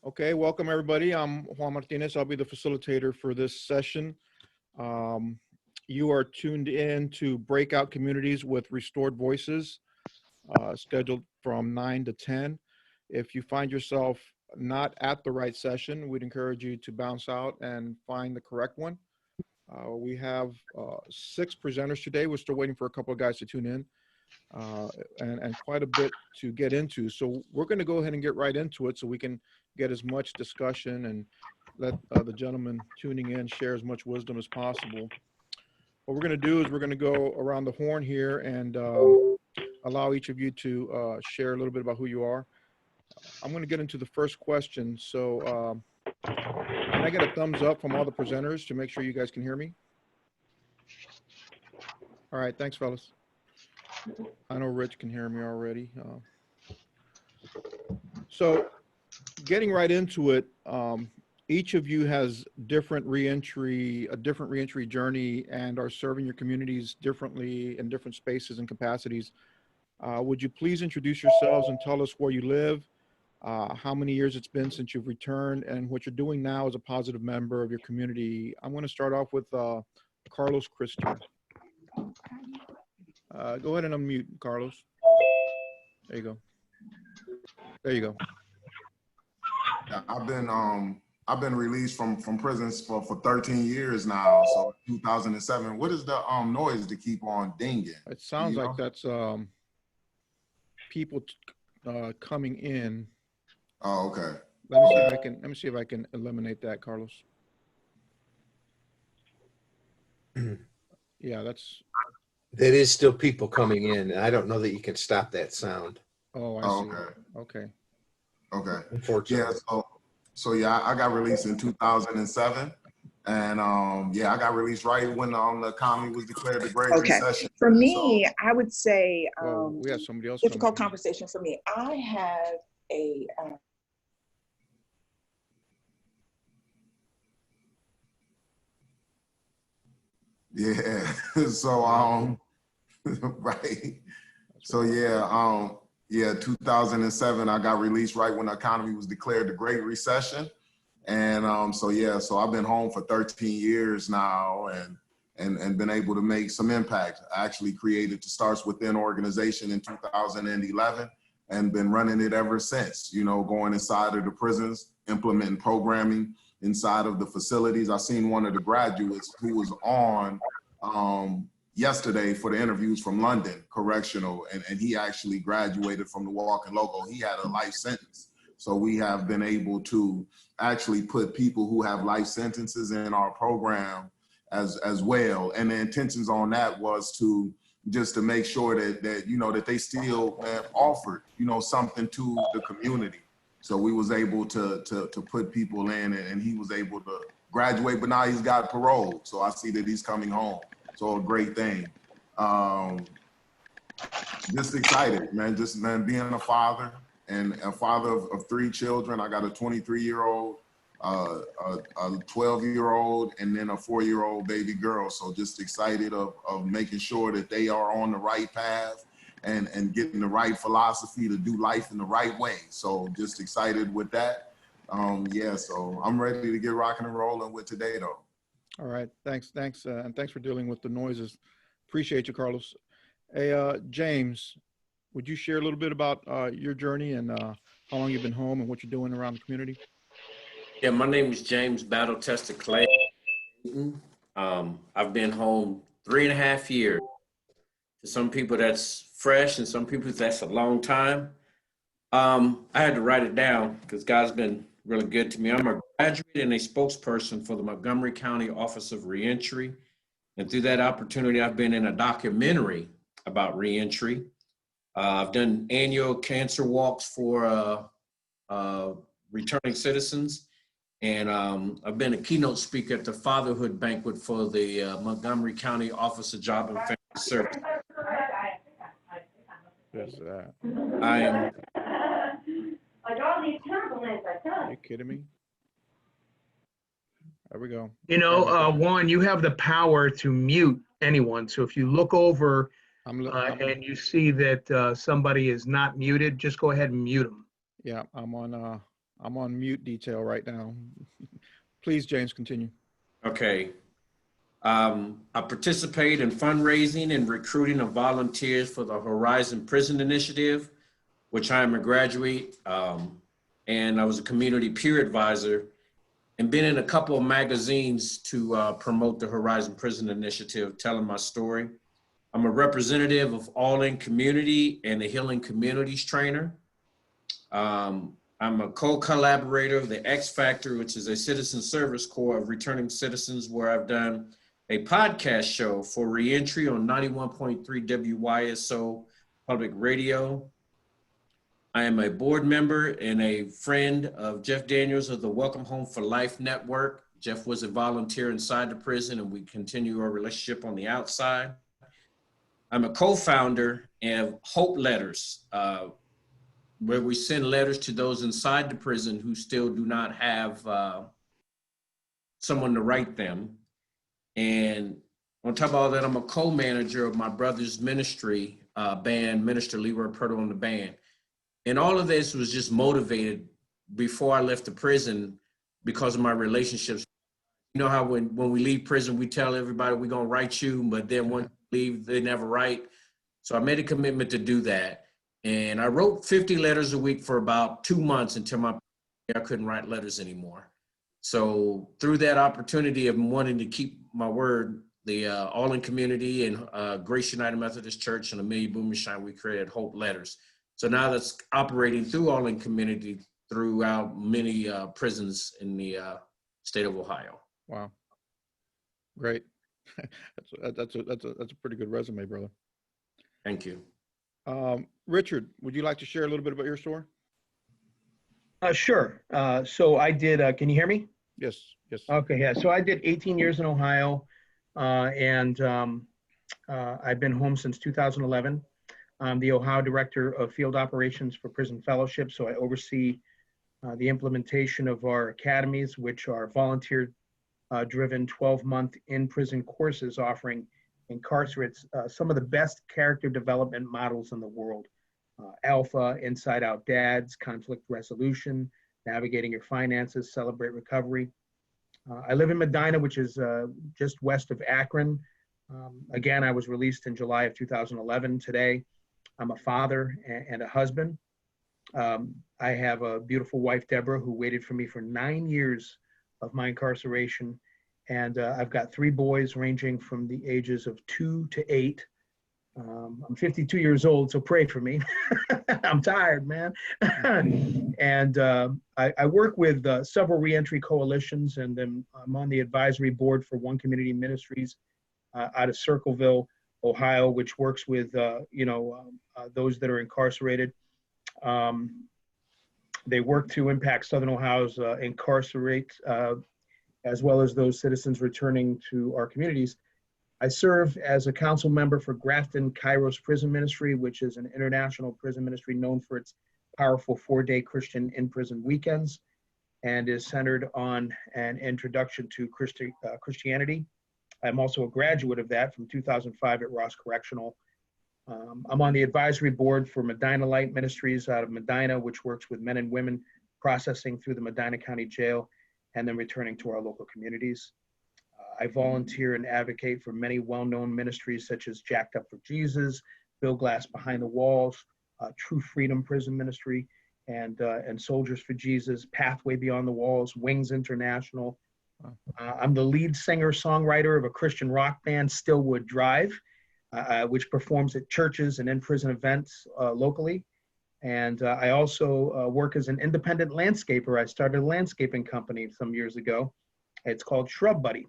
Okay, welcome everybody. I'm Juan Martinez. I'll be the facilitator for this session. You are tuned in to Breakout Communities with Restored Voices, scheduled from 9 to 10. If you find yourself not at the right session, we'd encourage you to bounce out and find the correct one. We have 6 presenters today. We're still waiting for a couple of guys to tune in. And quite a bit to get into. So we're going to go ahead and get right into it so we can get as much discussion and let the gentleman tuning in share as much wisdom as possible. What we're going to do is we're going to go around the horn here and allow each of you to share a little bit about who you are. I'm going to get into the first question. So can I get a thumbs up from all the presenters to make sure you guys can hear me? All right, thanks, fellas. I know Rich can hear me already. So getting right into it, each of you has a different reentry journey and are serving your communities differently in different spaces and capacities. Would you please introduce yourselves and tell us where you live, how many years it's been since you've returned, and what you're doing now as a positive member of your community? I'm going to start off with Carlos Christian. Go ahead and unmute, Carlos. There you go. There you go. I've been released from prisons for 13 years now. So 2007. What is the noise to keep on dinging? It sounds like that's people coming in. Oh, okay. Let me see if I can eliminate that, Carlos. Yeah, that's. There is still people coming in, and I don't know that you can stop that sound. Oh, I see. Okay. Okay. Unfortunately. Yeah. So yeah, I got released in 2007, and yeah, I got released right when the economy was declared the Great Recession. For me, I would say we have somebody else. Difficult conversation for me. I have a. Yeah. So right. So yeah, 2007, I got released right when the economy was declared the Great Recession. And so I've been home for 13 years now and been able to make some impact. I actually created the Starts Within organization in 2011 and been running it ever since, going inside of the prisons, implementing programming inside of the facilities. I seen one of the graduates who was on yesterday for the interviews from London Correctional, and he actually graduated from the Walking Logo. He had a life sentence. So we have been able to actually put people who have life sentences in our program as well. And the intentions on that was to make sure that that they still offered, something to the community. So we was able to put people in, and he was able to graduate, but now he's got parole. So I see that he's coming home. So a great thing. Just excited, man. Being a father and a father of 3 children. I got a 23-year-old, a 12-year-old, and then a 4-year-old baby girl. So just excited of making sure that they are on the right path and getting the right philosophy to do life in the right way. So just excited with that. So I'm ready to get rocking and rolling with today, though. All right, thanks, and thanks for dealing with the noises. Appreciate you, Carlos. Hey, James, would you share a little bit about your journey and how long you've been home and what you're doing around the community? Yeah, my name is James Battle Tested Clay. I've been home 3.5 years. To some people that's fresh, and some people that's a long time. I had to write it down because God's been really good to me. I'm a graduate and a spokesperson for the Montgomery County Office of Reentry. And through that opportunity, I've been in a documentary about reentry. I've done annual cancer walks for returning citizens. And I've been a keynote speaker at the Fatherhood Banquet for the Montgomery County Office of Job and Family Services. Yes, that. I am. Like all these compliments I took. Are you kidding me? There we go. Juan, you have the power to mute anyone. So if you look over and you see that somebody is not muted, just go ahead and mute them. Yeah, I'm on I'm on mute detail right now. Please, James, continue. Okay. I participate in fundraising and recruiting of volunteers for the Horizon Prison Initiative, which I am a graduate, and I was a community peer advisor, and been in a couple of magazines to promote the Horizon Prison Initiative, telling my story. I'm a representative of All In Community and the Healing Communities trainer. I'm a co-collaborator of the X Factor, which is a citizen service corps of returning citizens, where I've done a podcast show for reentry on 91.3 WYSO Public Radio. I am a board member and a friend of Jeff Daniels of the Welcome Home for Life Network. Jeff was a volunteer inside the prison, and we continue our relationship on the outside. I'm a co-founder of Hope Letters, where we send letters to those inside the prison who still do not have someone to write them. And on top of all that, I'm a co-manager of my brother's ministry band, Minister Leroy Purtle on the band. And all of this was just motivated before I left the prison because of my relationships. You know how when we leave prison, we tell everybody we're gonna write you, but then once you leave, they never write. So I made a commitment to do that. And I wrote 50 letters a week for about 2 months until I couldn't write letters anymore. So through that opportunity of wanting to keep my word, the All In Community and Grace United Methodist Church and Amelia Boomershine, we created Hope Letters. So now that's operating through All In Community throughout many prisons in the state of Ohio. Wow. Great. That's a pretty good resume, brother. Thank you. Richard, would you like to share a little bit about your story? Sure. So I did, can you hear me? Yes, yes. Okay, yeah. So I did 18 years in Ohio, and I've been home since 2011. I'm the Ohio Director of Field Operations for Prison Fellowship, so I oversee the implementation of our academies, which are volunteer-driven 12-month in-prison courses offering incarcerates some of the best character development models in the world. Alpha, Inside Out Dads, conflict resolution, navigating your finances, celebrate recovery. I live in Medina, which is just west of Akron. Again, I was released in July of 2011. Today, I'm a father and a husband. I have a beautiful wife, Deborah, who waited for me for 9 years of my incarceration. And I've got 3 boys ranging from the ages of 2 to 8. I'm 52 years old, so pray for me. I'm tired, man. And I work with several reentry coalitions, and then I'm on the advisory board for One Community Ministries out of Circleville, Ohio, which works with those that are incarcerated. They work to impact Southern Ohio's incarcerate, as well as those citizens returning to our communities. I serve as a council member for Grafton Kairos Prison Ministry, which is an international prison ministry known for its powerful 4-day Christian in-prison weekends and is centered on an introduction to Christianity. I'm also a graduate of that from 2005 at Ross Correctional. I'm on the advisory board for Medina Light Ministries out of Medina, which works with men and women processing through the Medina County Jail and then returning to our local communities. I volunteer and advocate for many well-known ministries such as Jacked Up for Jesus, Bill Glass Behind the Walls, True Freedom Prison Ministry, and Soldiers for Jesus, Pathway Beyond the Walls, Wings International. I'm the lead singer-songwriter of a Christian rock band, Stillwood Drive, which performs at churches and in-prison events locally. And I also work as an independent landscaper. I started a landscaping company some years ago. It's called Shrub Buddy.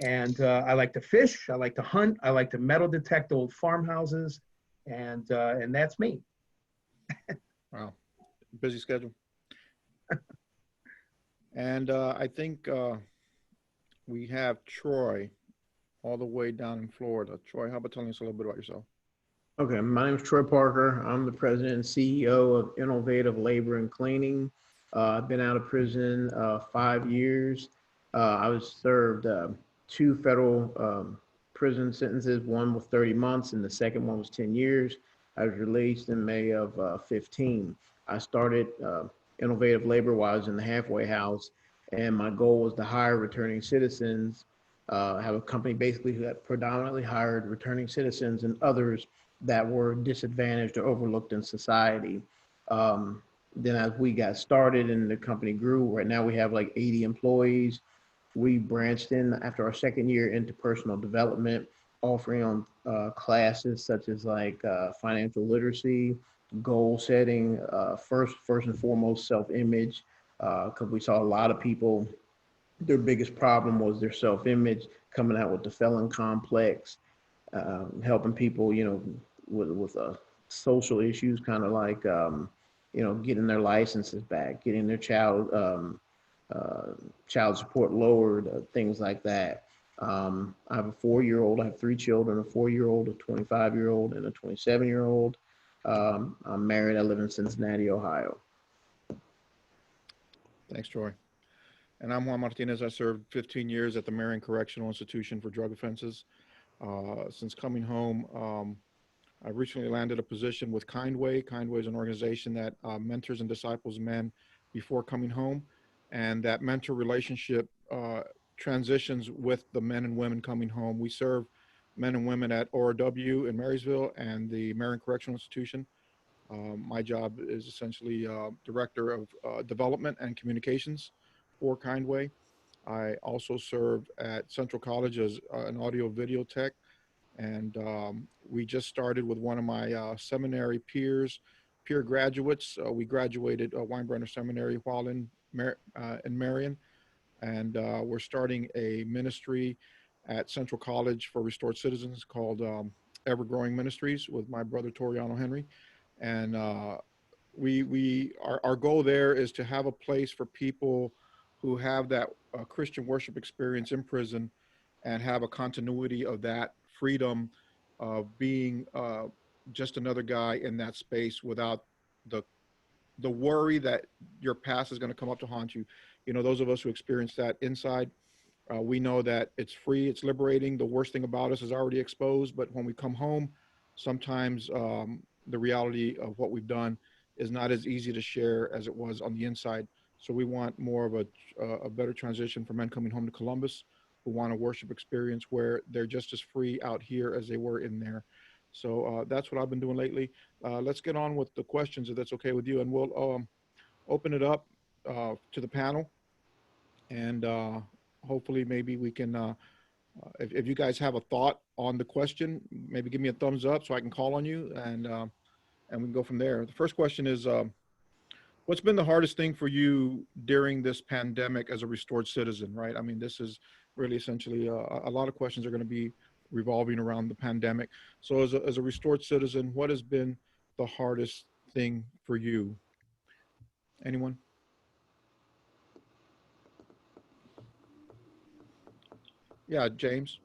And I like to fish, I like to hunt, I like to metal detect old farmhouses, and that's me. Wow, busy schedule. And I think we have Troy all the way down in Florida. Troy, how about telling us a little bit about yourself? Okay, my name is Troy Parker. I'm the president and CEO of Innovative Labor and Cleaning. I've been out of prison 5 years. I was served 2 federal prison sentences. One was 30 months and the second one was 10 years. I was released in May of 15. I started innovative labor while I was in the halfway house. And my goal was to hire returning citizens, have a company basically that predominantly hired returning citizens and others that were disadvantaged or overlooked in society. Then as we got started and the company grew, right now we have like 80 employees. We branched in after our second year into personal development, offering on classes such as like financial literacy, goal setting, first and foremost self-image, because we saw a lot of people, their biggest problem was their self-image, coming out with the felon complex, helping people, you know, with social issues, kind of like, you know, getting their licenses back, getting their child support lowered, things like that. I have a 4-year-old, I have 3 children, a 4-year-old, a 25-year-old, and a 27-year-old. I'm married, I live in Cincinnati, Ohio. Thanks, Troy. And I'm Juan Martinez. I served 15 years at the Marion Correctional Institution for drug offenses. Since coming home, I recently landed a position with Kindway. Kindway is an organization that mentors and disciples men before coming home. And that mentor relationship transitions with the men and women coming home. We serve men and women at ORW in Marysville and the Marion Correctional Institution. My job is essentially Director of Development and Communications for Kindway. I also serve at Central College as an audio video tech. And we just started with one of my seminary peer graduates. We graduated Weinbrenner Seminary while in Marion. And we're starting a ministry at Central College for Restored Citizens called Ever-Growing Ministries with my brother Toriano Henry. And our goal there is to have a place for people who have that Christian worship experience in prison and have a continuity of that freedom of being just another guy in that space without the worry that your past is going to come up to haunt you. You know, those of us who experience that inside, we know that it's free, it's liberating. The worst thing about us is already exposed, but when we come home, sometimes the reality of what we've done is not as easy to share as it was on the inside. So we want more of a better transition for men coming home to Columbus who want a worship experience where they're just as free out here as they were in there. So that's what I've been doing lately. Let's get on with the questions, if that's okay with you, and we'll open it up to the panel. And hopefully maybe we can, if you guys have a thought on the question, maybe give me a thumbs up so I can call on you, and we can go from there. The first question is, what's been the hardest thing for you during this pandemic as a restored citizen, right? I mean, this is really essentially a lot of questions are going to be revolving around the pandemic. So as a restored citizen, what has been the hardest thing for you? Anyone? Yeah, James.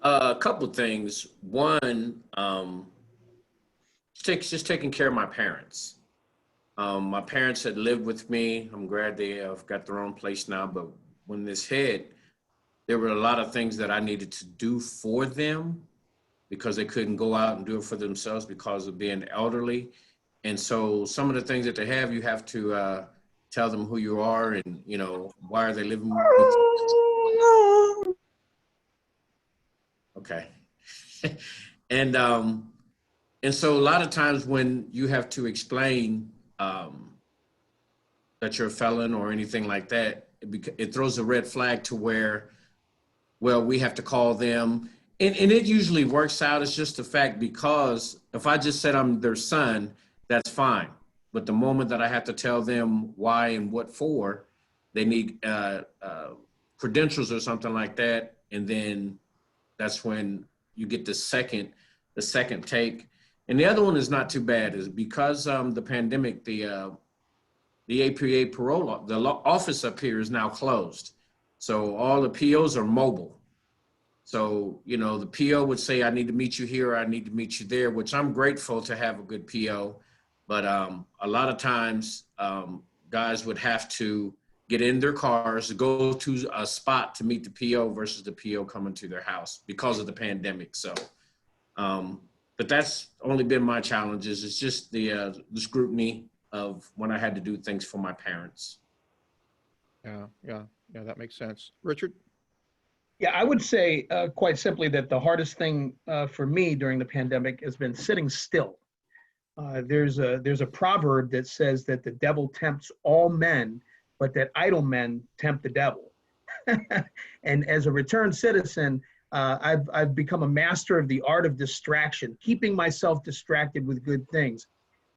A couple things. One, just taking care of my parents. My parents had lived with me. I'm glad they have got their own place now, but when this hit, there were a lot of things that I needed to do for them because they couldn't go out and do it for themselves because of being elderly. And so some of the things that they have, you have to tell them who you are and, you know, why are they living with you? Okay. And so a lot of times when you have to explain that you're a felon or anything like that, it throws a red flag to where, well, we have to call them. And it usually works out. It's just a fact, because if I just said I'm their son, that's fine. But the moment that I have to tell them why and what for, they need credentials or something like that. And then that's when you get the second take. And the other one is not too bad, is because the pandemic, the APA parole, the office up here is now closed. So all the POs are mobile. So, you know, the PO would say, I need to meet you here, or I need to meet you there, which I'm grateful to have a good PO. But a lot of times guys would have to get in their cars, go to a spot to meet the PO versus the PO coming to their house because of the pandemic. So, but that's only been my challenges. It's just the scrutiny of when I had to do things for my parents. Yeah, that makes sense. Richard? Yeah, I would say quite simply that the hardest thing for me during the pandemic has been sitting still. There's a proverb that says that the devil tempts all men, but that idle men tempt the devil. And as a returned citizen, I've become a master of the art of distraction, keeping myself distracted with good things.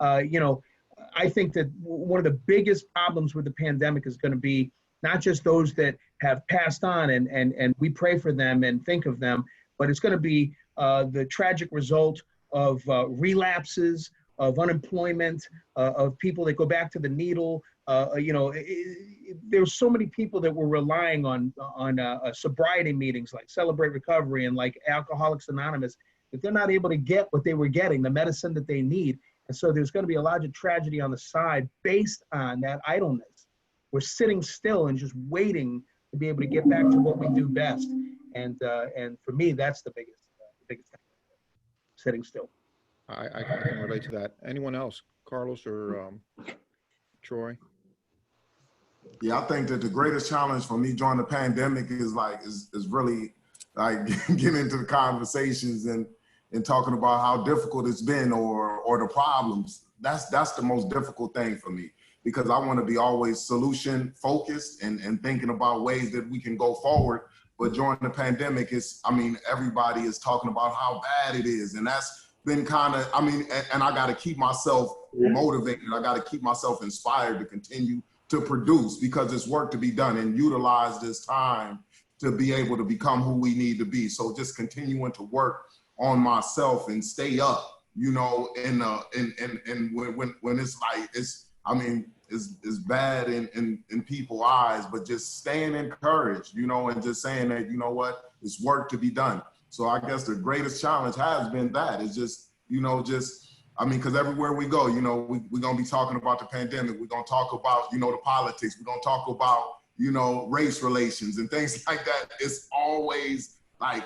I think that one of the biggest problems with the pandemic is going to be not just those that have passed on and we pray for them and think of them, but it's going to be the tragic result of relapses, of unemployment, of people that go back to the needle. There's so many people that were relying on sobriety meetings like Celebrate Recovery and like Alcoholics Anonymous, that they're not able to get what they were getting, the medicine that they need. And so there's going to be a lot of tragedy on the side based on that idleness. We're sitting still and just waiting to be able to get back to what we do best. And for me, that's the biggest thing, sitting still. I can relate to that. Anyone else? Carlos or Troy? Yeah, I think that the greatest challenge for me during the pandemic is really like getting into the conversations and talking about how difficult it's been or the problems. That's the most difficult thing for me, because I want to be always solution focused and thinking about ways that we can go forward. But during the pandemic, everybody is talking about how bad it is. And that's been and I got to keep myself motivated. I got to keep myself inspired to continue to produce, because it's work to be done, and utilize this time to be able to become who we need to be. So just continuing to work on myself and stay up, and when it's like, it's bad in people's eyes, but just staying encouraged, and just saying that, you know what, it's work to be done. So I guess the greatest challenge has been that. It's just, because everywhere we go, we're going to be talking about the pandemic. We're going to talk about, the politics. We're going to talk about, race relations and things like that. It's always like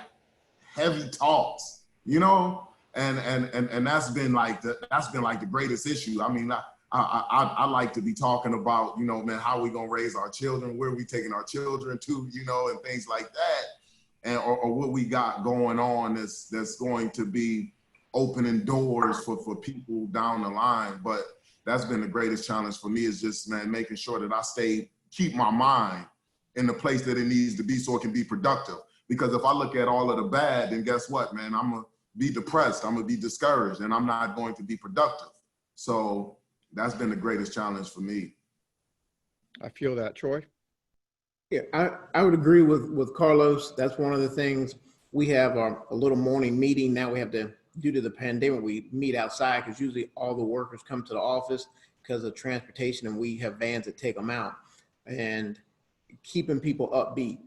heavy talks, and that's been like the greatest issue. I like to be talking about, how we going to raise our children, where we taking our children to, and things like that. And or what we got going on that's going to be opening doors for people down the line. But that's been the greatest challenge for me, is just, making sure that I keep my mind in the place that it needs to be so it can be productive. Because if I look at all of the bad, then guess what, man? I'm going to be depressed. I'm going to be discouraged, and I'm not going to be productive. So that's been the greatest challenge for me. I feel that. Troy? Yeah, I would agree with Carlos. That's one of the things. We have a little morning meeting now. We have to, due to the pandemic, we meet outside, because usually all the workers come to the office because of transportation, and we have vans that take them out. And keeping people upbeat,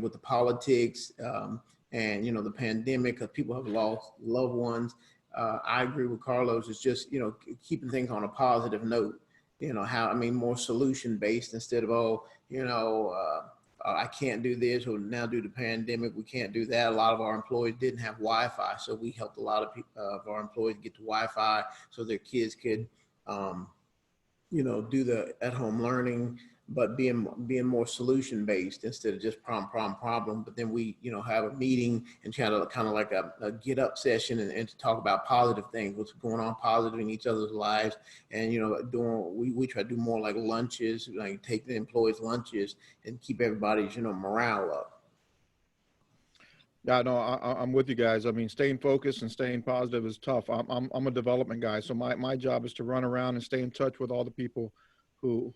with the politics and, the pandemic, because people have lost loved ones. I agree with Carlos. It's just, keeping things on a positive note. More solution based instead of, I can't do this, or now due to the pandemic, we can't do that. A lot of our employees didn't have Wi-Fi, so we helped a lot of our employees get to Wi-Fi so their kids could, do the at-home learning, but being more solution based instead of just problem. But then we, have a meeting and kind of like a get up session and to talk about positive things, what's going on positive in each other's lives. And, we try to do more like lunches, like take the employees lunches and keep everybody's, morale up. Yeah, no, I'm with you guys. Staying focused and staying positive is tough. I'm a development guy, so my job is to run around and stay in touch with all the people who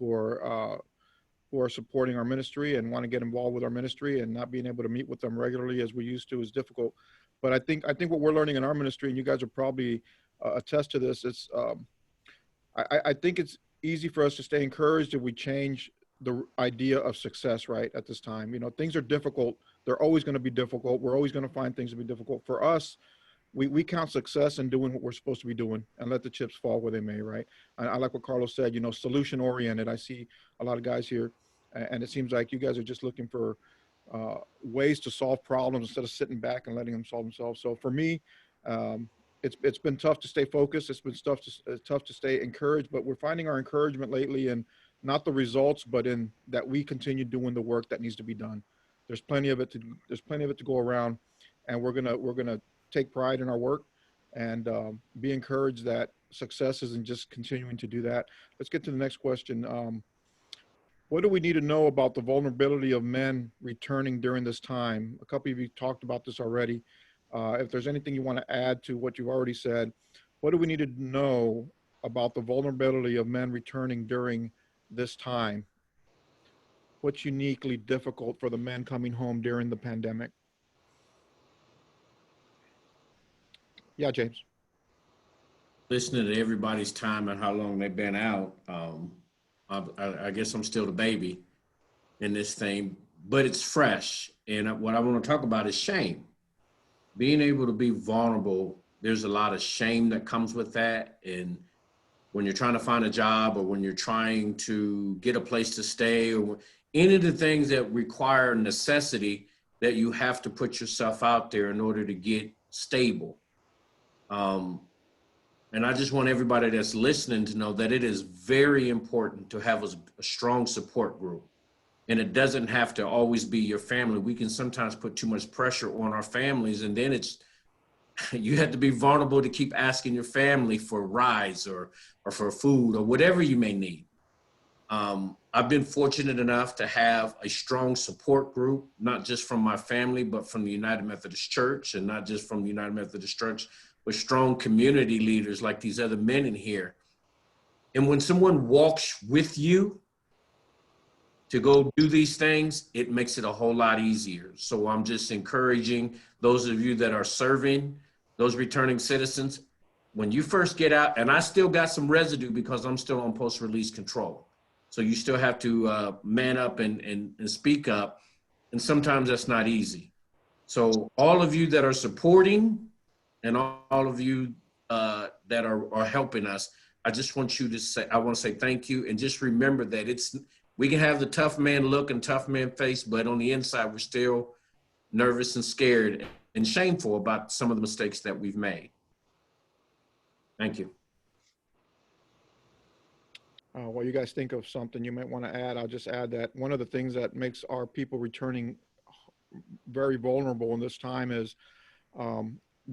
are supporting our ministry and want to get involved with our ministry, and not being able to meet with them regularly as we used to is difficult. But I think what we're learning in our ministry, and you guys are probably attest to this, it's I think it's easy for us to stay encouraged if we change the idea of success right at this time. Things are difficult. They're always going to be difficult. We're always going to find things to be difficult. For us, we count success in doing what we're supposed to be doing and let the chips fall where they may, right? I like what Carlos said, solution oriented. I see a lot of guys here, and it seems like you guys are just looking for ways to solve problems instead of sitting back and letting them solve themselves. So for me, it's been tough to stay focused. It's been tough to stay encouraged, but we're finding our encouragement lately in not the results, but in that we continue doing the work that needs to be done. There's plenty of it to go around, and we're gonna take pride in our work and be encouraged that success isn't just continuing to do that. Let's get to the next question. What do we need to know about the vulnerability of men returning during this time? A couple of you talked about this already. If there's anything you want to add to what you've already said, what do we need to know about the vulnerability of men returning during this time? What's uniquely difficult for the men coming home during the pandemic? Yeah, James. Listening to everybody's time and how long they've been out, I guess I'm still the baby in this thing, but it's fresh. And what I want to talk about is shame. Being able to be vulnerable, there's a lot of shame that comes with that. And when you're trying to find a job, or when you're trying to get a place to stay, or any of the things that require necessity, that you have to put yourself out there in order to get stable. And I just want everybody that's listening to know that it is very important to have a strong support group. And it doesn't have to always be your family. We can sometimes put too much pressure on our families, and then you have to be vulnerable to keep asking your family for rides or for food or whatever you may need. I've been fortunate enough to have a strong support group, not just from my family, but from the United Methodist Church, and not just from the United Methodist Church, but strong community leaders like these other men in here. And when someone walks with you to go do these things, it makes it a whole lot easier. So I'm just encouraging those of you that are serving, those returning citizens, when you first get out, and I still got some residue because I'm still on post-release control. So you still have to man up and speak up. And sometimes that's not easy. So all of you that are supporting, and all of you that are helping us, I just want you to say, I want to say thank you. And just remember that we can have the tough man look and tough man face, but on the inside, we're still nervous and scared and shameful about some of the mistakes that we've made. Thank you. While you guys think of something you might want to add, I'll just add that one of the things that makes our people returning very vulnerable in this time is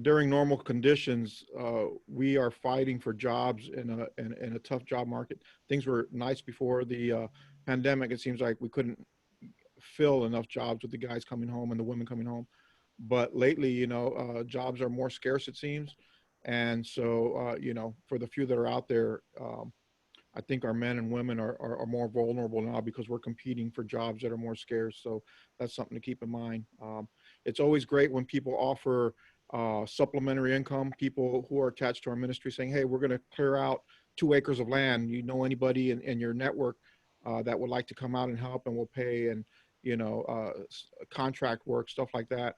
during normal conditions, we are fighting for jobs in a tough job market. Things were nice before the pandemic. It seems like we couldn't fill enough jobs with the guys coming home and the women coming home. But lately, jobs are more scarce, it seems. And so, for the few that are out there, I think our men and women are more vulnerable now because we're competing for jobs that are more scarce. So that's something to keep in mind. It's always great when people offer supplementary income, people who are attached to our ministry saying, hey, we're going to clear out 2 acres of land. You know anybody in your network that would like to come out and help, and we'll pay, and contract work, stuff like that.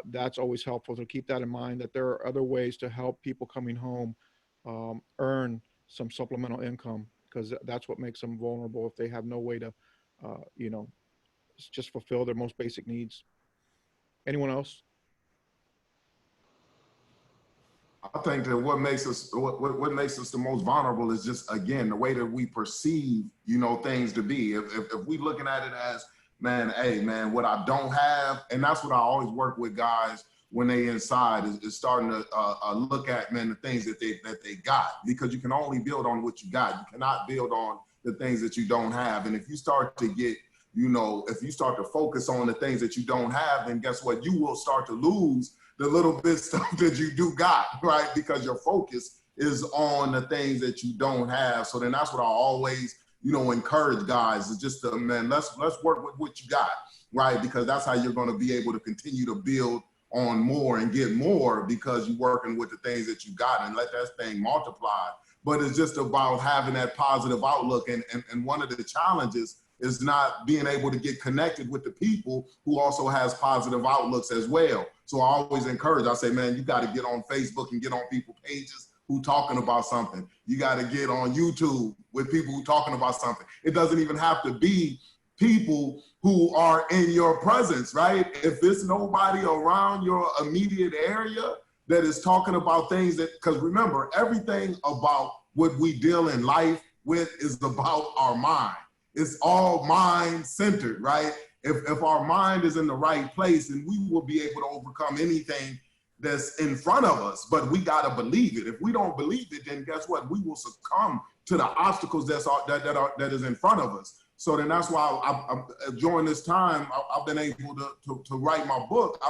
That's always helpful to keep that in mind, that there are other ways to help people coming home earn some supplemental income, because that's what makes them vulnerable if they have no way to, just fulfill their most basic needs. Anyone else? I think that what makes us the most vulnerable is just, again, the way that we perceive, things to be. If we looking at it as, man, hey, man, what I don't have, and that's what I always work with guys when they inside is starting to look at, man, the things that they got, because you can only build on what you got. You cannot build on the things that you don't have. And if you start to get, if you start to focus on the things that you don't have, then guess what? You will start to lose the little bit stuff that you do got, right? Because your focus is on the things that you don't have. So then that's what I always, encourage guys, is just to, man, let's work with what you got, right? Because that's how you're going to be able to continue to build on more and get more, because you're working with the things that you got, and let that thing multiply. But it's just about having that positive outlook. And one of the challenges is not being able to get connected with the people who also has positive outlooks as well. So I always encourage, I say, man, you got to get on Facebook and get on people's pages who talking about something. You got to get on YouTube with people who talking about something. It doesn't even have to be people who are in your presence, right? If there's nobody around your immediate area, that is talking about things that, because remember, everything about what we deal in life with is about our mind. It's all mind centered, right? If our mind is in the right place, then we will be able to overcome anything that's in front of us, but we got to believe it. If we don't believe it, then guess what? We will succumb to the obstacles that is in front of us. So then that's why during this time, I've been able to write my book,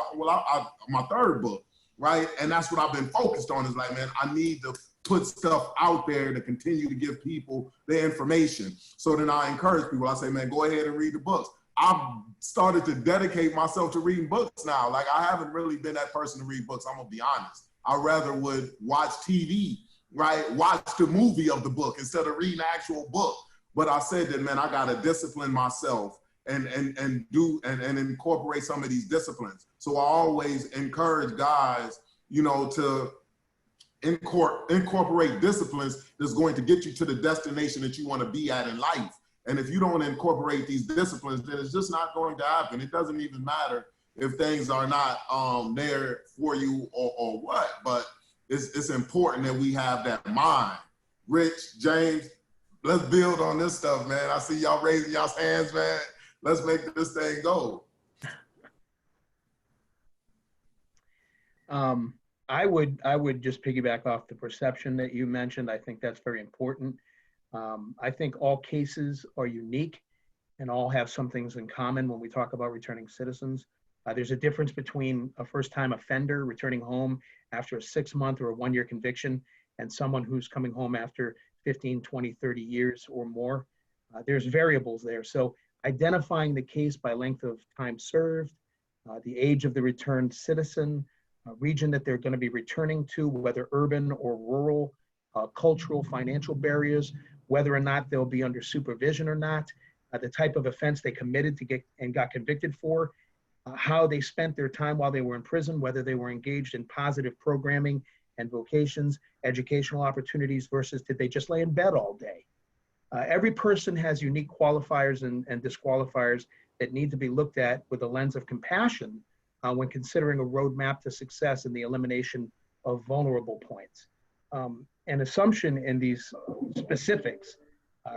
my third book, right? And that's what I've been focused on is like, man, I need to put stuff out there to continue to give people the information. So then I encourage people, I say, man, go ahead and read the books. I've started to dedicate myself to reading books now. Like I haven't really been that person to read books, I'm gonna be honest. I rather would watch TV, right? Watch the movie of the book instead of reading the actual book. But I said that, man, I gotta discipline myself and incorporate some of these disciplines. So I always encourage guys, you know, to incorporate disciplines that's going to get you to the destination that you want to be at in life. And if you don't incorporate these disciplines, then it's just not going to happen. It doesn't even matter if things are not there for you or what, but it's important that we have that mind. Rich, James, let's build on this stuff, man. I see y'all raising y'all's hands, man. Let's make this thing go. I would just piggyback off the perception that you mentioned. I think that's very important. I think all cases are unique and all have some things in common when we talk about returning citizens. There's a difference between a first-time offender returning home after a 6-month or a 1-year conviction and someone who's coming home after 15, 20, 30 years or more. There's variables there. So identifying the case by length of time served, the age of the returned citizen, region that they're going to be returning to, whether urban or rural, cultural, financial barriers, whether or not they'll be under supervision or not, the type of offense they committed to get and got convicted for, how they spent their time while they were in prison, whether they were engaged in positive programming and vocations, educational opportunities versus did they just lay in bed all day. Every person has unique qualifiers and disqualifiers that need to be looked at with a lens of compassion when considering a roadmap to success in the elimination of vulnerable points. An assumption in these specifics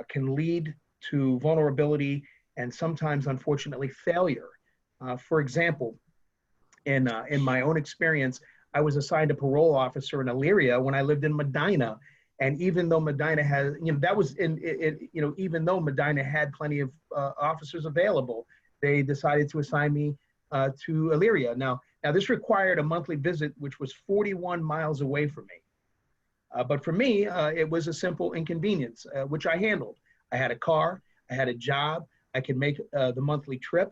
can lead to vulnerability and sometimes, unfortunately, failure. For example, in my own experience, I was assigned a parole officer in Elyria when I lived in Medina. And even though Medina has, that was even though Medina had plenty of officers available, they decided to assign me to Elyria. Now this required a monthly visit, which was 41 miles away from me. But for me, it was a simple inconvenience, which I handled. I had a car, I had a job, I could make the monthly trip.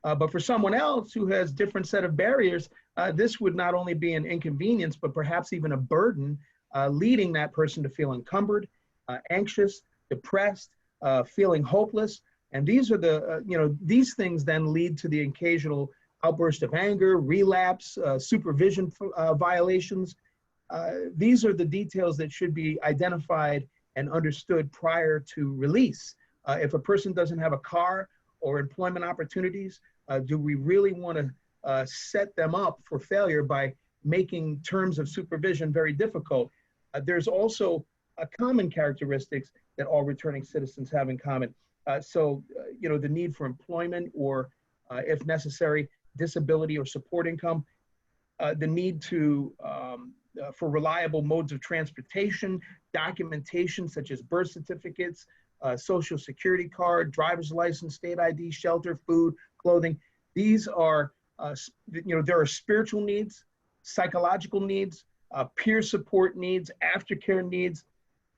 But for someone else who has different set of barriers, this would not only be an inconvenience, but perhaps even a burden, leading that person to feel encumbered, anxious, depressed, feeling hopeless. And these are the, these things then lead to the occasional outburst of anger, relapse, supervision violations. These are the details that should be identified and understood prior to release. If a person doesn't have a car or employment opportunities, do we really want to set them up for failure by making terms of supervision very difficult? There's also common characteristics that all returning citizens have in common. The need for employment or, if necessary, disability or support income, the need to for reliable modes of transportation, documentation such as birth certificates, social security card, driver's license, state ID, shelter, food, clothing. These are, there are spiritual needs, psychological needs, peer support needs, aftercare needs.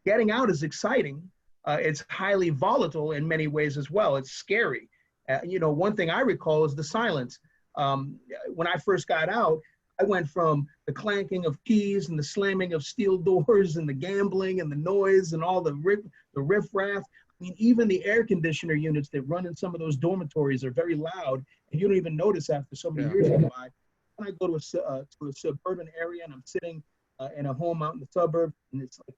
Getting out is exciting. It's highly volatile in many ways as well. It's scary. One thing I recall is the silence. When I first got out, I went from the clanking of keys and the slamming of steel doors and the gambling and the noise and all the riffraff. I mean, even the air conditioner units that run in some of those dormitories are very loud, and you don't even notice after so many years go by. When I go to a suburban area and I'm sitting in a home out in the suburb, and it's like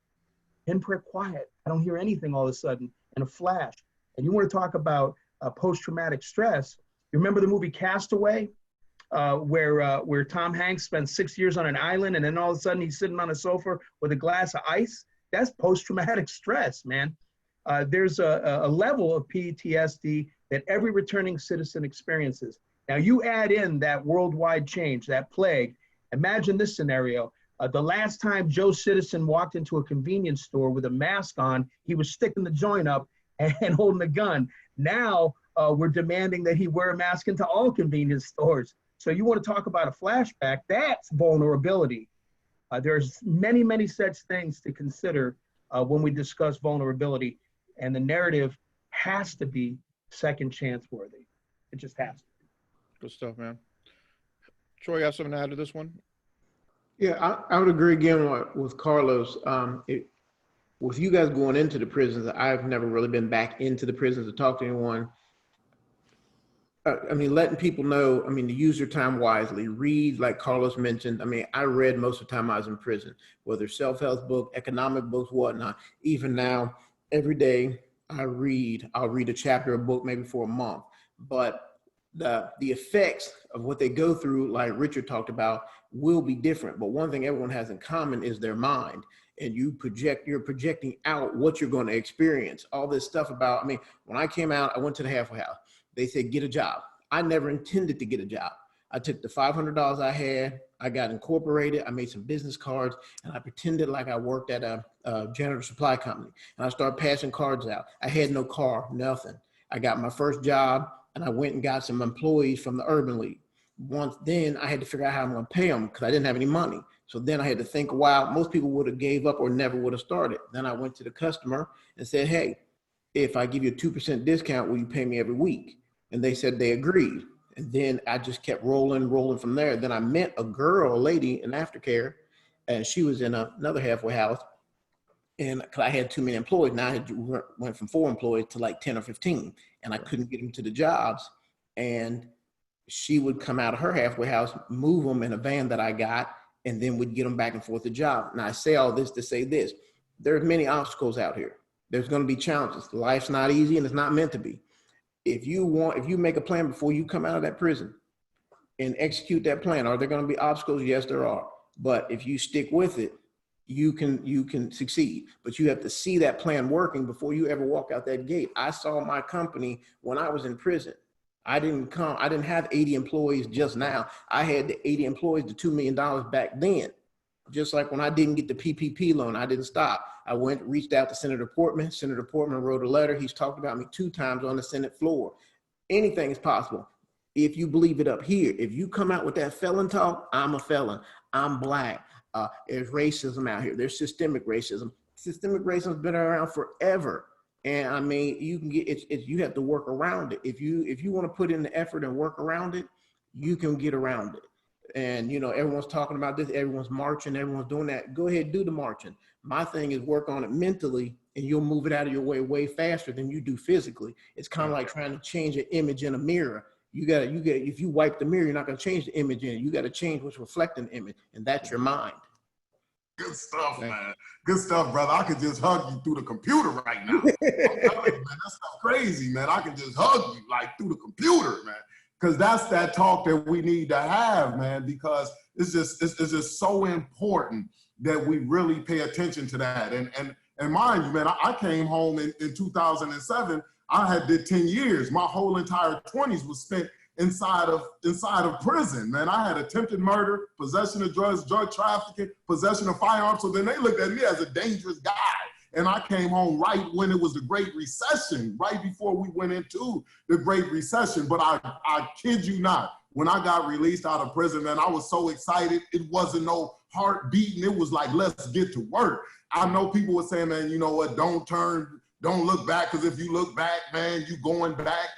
pinprick quiet. I don't hear anything all of a sudden in a flash. And you want to talk about post-traumatic stress. You remember the movie Castaway? where Tom Hanks spent 6 years on an island and then all of a sudden he's sitting on a sofa with a glass of ice. That's post-traumatic stress, man. There's a level of PTSD that every returning citizen experiences. Now you add in that worldwide change, that plague. Imagine this scenario. The last time Joe Citizen walked into a convenience store with a mask on, he was sticking the joint up and holding a gun. Now we're demanding that he wear a mask into all convenience stores. So you want to talk about a flashback, that's vulnerability. There's many, many such things to consider when we discuss vulnerability, and the narrative has to be second chance worthy. It just has to. Good stuff, man. Troy, you have something to add to this one? Yeah, I would agree again with Carlos. With you guys going into the prisons, I've never really been back into the prisons to talk to anyone. I mean, letting people know, I mean, to use your time wisely, read, like Carlos mentioned. I mean, I read most of the time I was in prison, whether self-help book, economic books, whatnot. Even now, every day I'll read a chapter of a book maybe for a month. But the effects of what they go through, like Richard talked about, will be different. But one thing everyone has in common is their mind. And you're projecting out what you're going to experience. All this stuff about, I mean, when I came out, I went to the halfway house. They said, get a job. I never intended to get a job. I took the $500 I had, I got incorporated, I made some business cards, and I pretended like I worked at a janitor supply company. And I started passing cards out. I had no car, nothing. I got my first job, and I went and got some employees from the Urban League. Once then, I had to figure out how I'm going to pay them because I didn't have any money. So then I had to think a while. Most people would have gave up or never would have started. Then I went to the customer and said, hey, if I give you a 2% discount, will you pay me every week? And they said they agreed. And then I just kept rolling from there. Then I met a lady in aftercare, and she was in another halfway house. And cause I had too many employees. Now I had went from 4 employees to like 10 or 15, and I couldn't get them to the jobs. And she would come out of her halfway house, move them in a van that I got, and then we'd get them back and forth to job. And I say all this to say this: there are many obstacles out here. There's going to be challenges. Life's not easy, and it's not meant to be. If you make a plan before you come out of that prison and execute that plan, are there going to be obstacles? Yes, there are. But if you stick with it, you can succeed. But you have to see that plan working before you ever walk out that gate. I saw my company when I was in prison. I didn't have 80 employees just now. I had the 80 employees, the $2 million back then. Just like when I didn't get the PPP loan, I didn't stop. I reached out to Senator Portman. Senator Portman wrote a letter. He's talked about me 2 times on the Senate floor. Anything is possible if you believe it up here. If you come out with that felon talk, I'm a felon, I'm black. There's racism out here. There's systemic racism. Systemic racism has been around forever. And I mean, you can get you have to work around it. If you want to put in the effort and work around it, you can get around it. And you know, everyone's talking about this, everyone's marching, everyone's doing that. Go ahead, do the marching. My thing is work on it mentally, and you'll move it out of your way faster than you do physically. It's kind of like trying to change an image in a mirror. You got if you wipe the mirror, you're not going to change the image in it. You got to change what's reflecting the image, and that's your mind. Good stuff, man. Good stuff, brother. I could just hug you through the computer right now. I'm telling you, man, that's crazy, man. I can just hug you like through the computer, man. Because that's that talk that we need to have, man, because it's just so important that we really pay attention to that. And mind you, man, I came home in 2007. I did 10 years. My whole entire 20s was spent inside of prison, man. I had attempted murder, possession of drugs, drug trafficking, possession of firearms. So then they looked at me as a dangerous guy. And I came home right when it was the Great Recession, right before we went into the Great Recession. But I kid you not, when I got released out of prison, man, I was so excited. It wasn't no heart beating. It was like, let's get to work. I know people were saying, man, you know what, don't look back, because if you look back, man, you going back.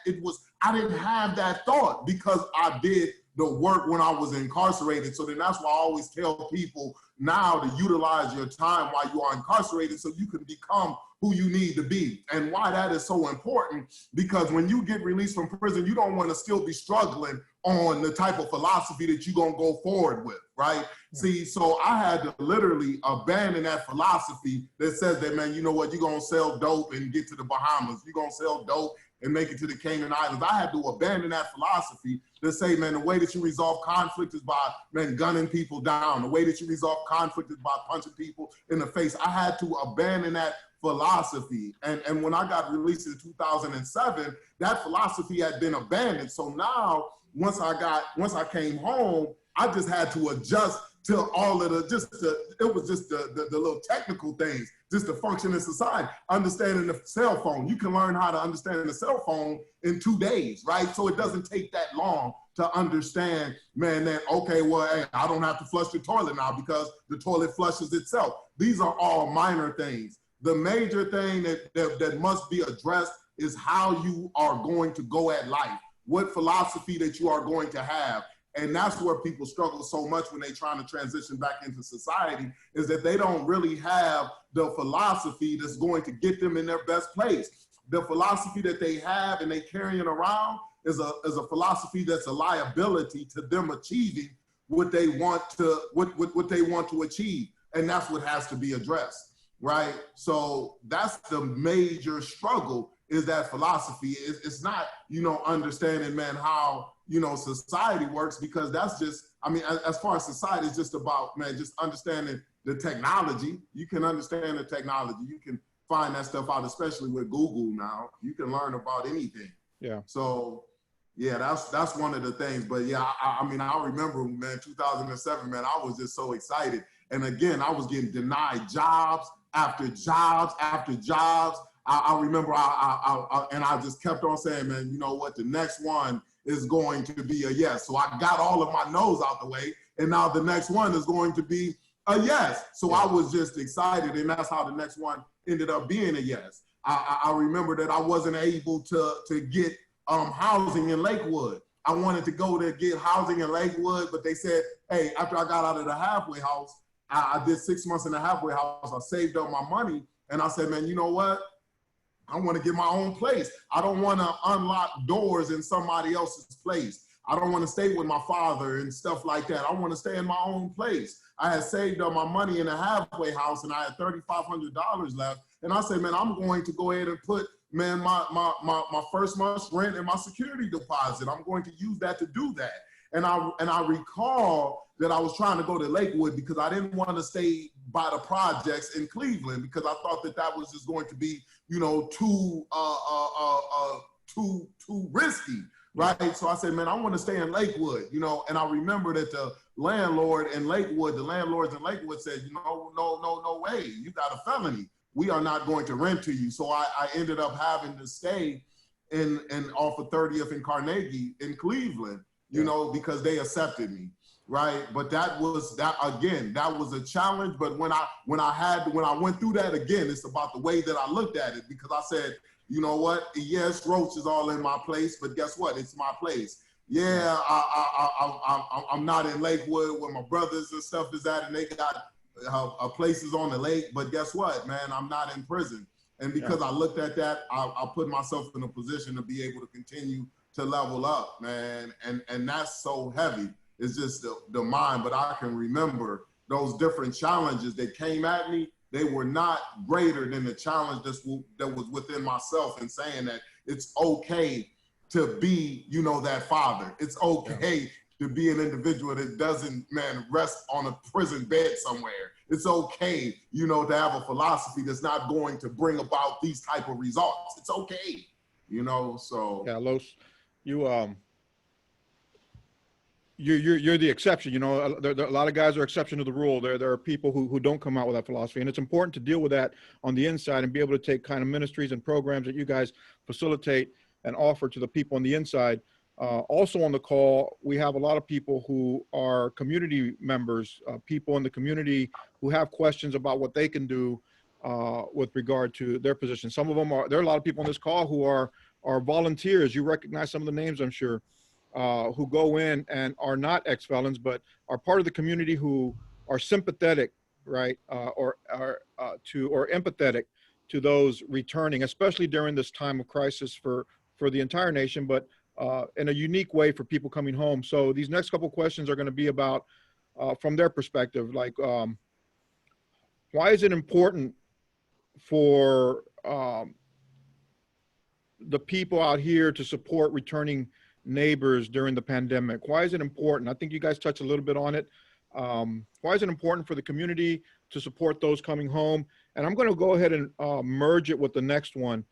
I didn't have that thought because I did the work when I was incarcerated. So then that's why I always tell people now to utilize your time while you are incarcerated so you can become who you need to be. And why that is so important, because when you get released from prison, you don't want to still be struggling on the type of philosophy that you're going to go forward with, right? Yeah. See, so I had to literally abandon that philosophy that says that, man, you know what, you're going to sell dope and get to the Bahamas. You're going to sell dope and make it to the Cayman Islands. I had to abandon that philosophy to say, man, the way that you resolve conflict is by, man, gunning people down. The way that you resolve conflict is by punching people in the face. I had to abandon that philosophy. And when I got released in 2007, that philosophy had been abandoned. So now, once I came home, I just had to adjust to all of it was just the little technical things, just to function in society. Understanding the cell phone. You can learn how to understand the cell phone in 2 days, right? So it doesn't take that long to understand, man, that, okay, well, hey, I don't have to flush the toilet now because the toilet flushes itself. These are all minor things. The major thing that must be addressed is how you are going to go at life, what philosophy that you are going to have. And that's where people struggle so much when they're trying to transition back into society, is that they don't really have the philosophy that's going to get them in their best place. The philosophy that they have and they carrying around is a philosophy that's a liability to them achieving what they want to achieve. And that's what has to be addressed, right? So that's the major struggle, is that philosophy. It's not, understanding, man, how, society works, because that's just, I mean, as far as society, it's just about, man, just understanding the technology. You can understand the technology. You can find that stuff out, especially with Google now. You can learn about anything. Yeah. So, yeah, that's one of the things. But yeah, I mean, I remember, man, 2007, man, I was just so excited. And again, I was getting denied jobs after jobs after jobs. I remember, and I just kept on saying, man, you know what, the next one is going to be a yes. So I got all of my no's out the way, and now the next one is going to be a yes. So I was just excited, and that's how the next one ended up being a yes. I remember that I wasn't able to get housing in Lakewood. I wanted to go to get housing in Lakewood, but they said, hey, after I got out of the halfway house, I did 6 months in the halfway house. I saved up my money, and I said, man, you know what? I want to get my own place. I don't want to unlock doors in somebody else's place. I don't want to stay with my father and stuff like that. I want to stay in my own place. I had saved up my money in a halfway house, and I had $3,500 left. And I said, man, I'm going to go ahead and put, man, my first month's rent and my security deposit. I'm going to use that to do that. And I recall that I was trying to go to Lakewood because I didn't want to stay by the projects in Cleveland, because I thought that was just going to be, too risky, right? So I said, man, I want to stay in Lakewood, and I remember that the landlords in Lakewood said, no way, you got a felony. We are not going to rent to you. So I ended up having to stay in off of 30th and Carnegie in Cleveland, because they accepted me. Right. But that was a challenge. But when I went through that again, it's about the way that I looked at it, because I said, you know what? Yes, Roach is all in my place, but guess what? It's my place. Yeah, I'm not in Lakewood where my brothers and stuff is at, and they got places on the lake. But guess what, man? I'm not in prison. And because I looked at that, I put myself in a position to be able to continue to level up, man. And that's so heavy. It's just the mind. But I can remember those different challenges that came at me. They were not greater than the challenge that was within myself, and saying that it's okay to be, that father. It's okay to be an individual that doesn't, man, rest on a prison bed somewhere. It's okay, to have a philosophy that's not going to bring about these type of results. It's okay, so. Yeah, Los, you're the exception. There a lot of guys are exception to the rule. There are people who don't come out with that philosophy, and it's important to deal with that on the inside and be able to take kind of ministries and programs that you guys facilitate and offer to the people on the inside. Also on the call, we have a lot of people who are community members, people in the community who have questions about what they can do with regard to their position. Some of them there are a lot of people on this call who are volunteers. You recognize some of the names, I'm sure, who go in and are not ex-felons, but are part of the community, who are sympathetic, right, or empathetic to those returning, especially during this time of crisis for the entire nation, but in a unique way for people coming home. So these next couple questions are going to be about, from their perspective, like, why is it important for the people out here to support returning neighbors during the pandemic? Why is it important? I think you guys touched a little bit on it. Why is it important for the community to support those coming home? And I'm going to go ahead and merge it with the next one.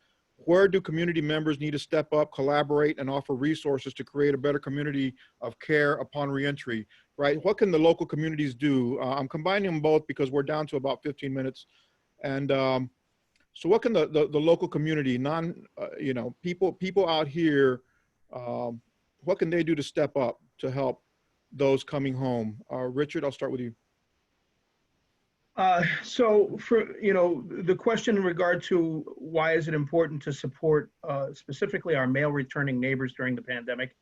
Where do community members need to step up, collaborate, and offer resources to create a better community of care upon reentry, right? What can the local communities do? I'm combining them both because we're down to about 15 minutes. And so what can the local community, people out here, what can they do to step up to help those coming home? Richard, I'll start with you. So for, the question in regard to why is it important to support specifically our male returning neighbors during the pandemic,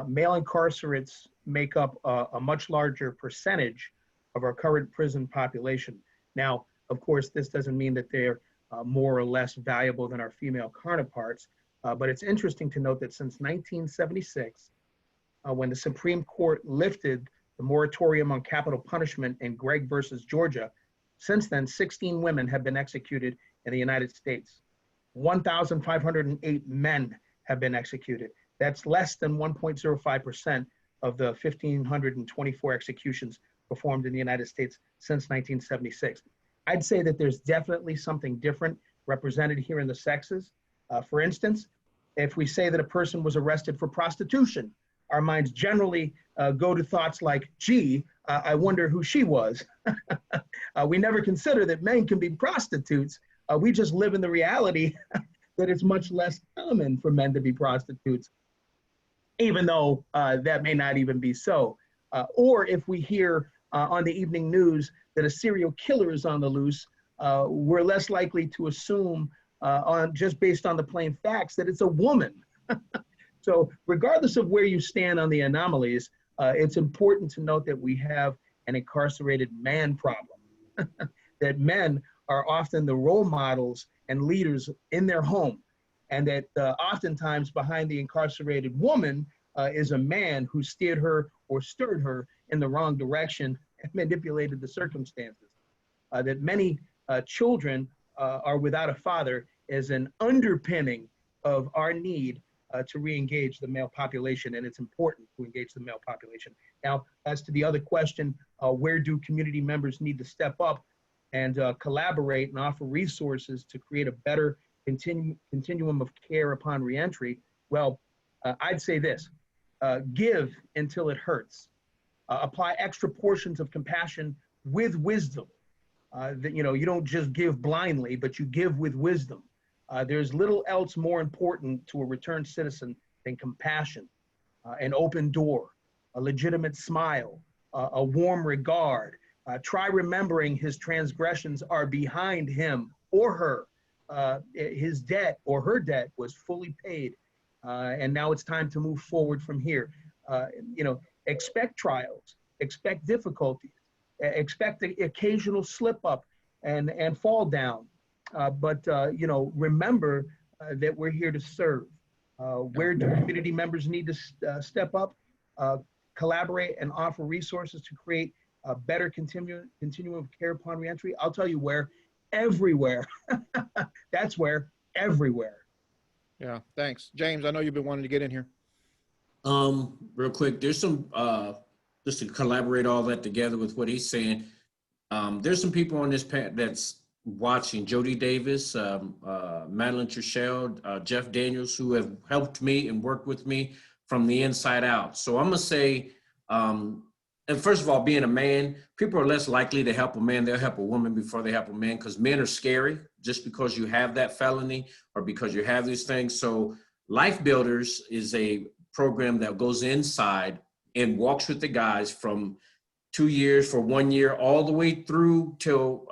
male incarcerates make up a much larger percentage of our current prison population. Now, of course, this doesn't mean that they're more or less valuable than our female counterparts, but it's interesting to note that since 1976, when the Supreme Court lifted the moratorium on capital punishment in Gregg versus Georgia, since then, 16 women have been executed in the United States. 1,508 men have been executed. That's less than 1.05% of the 1,524 executions performed in the United States since 1976. I'd say that there's definitely something different represented here in the sexes. For instance, if we say that a person was arrested for prostitution, our minds generally go to thoughts like, gee, I wonder who she was. We never consider that men can be prostitutes. We just live in the reality that it's much less common for men to be prostitutes, even though that may not even be so. Or if we hear on the evening news that a serial killer is on the loose, we're less likely to assume just based on the plain facts that it's a woman. So regardless of where you stand on the anomalies, it's important to note that we have an incarcerated man problem, that men are often the role models and leaders in their home, and that oftentimes behind the incarcerated woman is a man who steered her or stirred her in the wrong direction and manipulated the circumstances. That many children are without a father is an underpinning of our need to re-engage the male population, and it's important to engage the male population. Now, as to the other question, where do community members need to step up and collaborate and offer resources to create a better continuum of care upon reentry? Well, I'd say this, give until it hurts. Apply extra portions of compassion with wisdom. That, you don't just give blindly, but you give with wisdom. There's little else more important to a returned citizen than compassion, an open door, a legitimate smile, a warm regard. Try remembering his transgressions are behind him or her. His debt or her debt was fully paid, and now it's time to move forward from here. Expect trials, expect difficulties, expect the occasional slip up and fall down. But remember that we're here to serve. Where do community members need to step up, collaborate, and offer resources to create a better continuum of care upon reentry? I'll tell you where. Everywhere. That's where. Everywhere. Yeah, thanks. James, I know you've been wanting to get in here. Real quick, there's some, just to collaborate all that together with what he's saying, there's some people on this path that's watching, Jody Davis, Madeline Trishelle, Jeff Daniels, who have helped me and worked with me from the inside out. So I'm gonna say, and first of all, being a man, people are less likely to help a man. They'll help a woman before they help a man, because men are scary just because you have that felony or because you have these things. So Life Builders is a program that goes inside and walks with the guys from 2 years for 1 year, all the way through till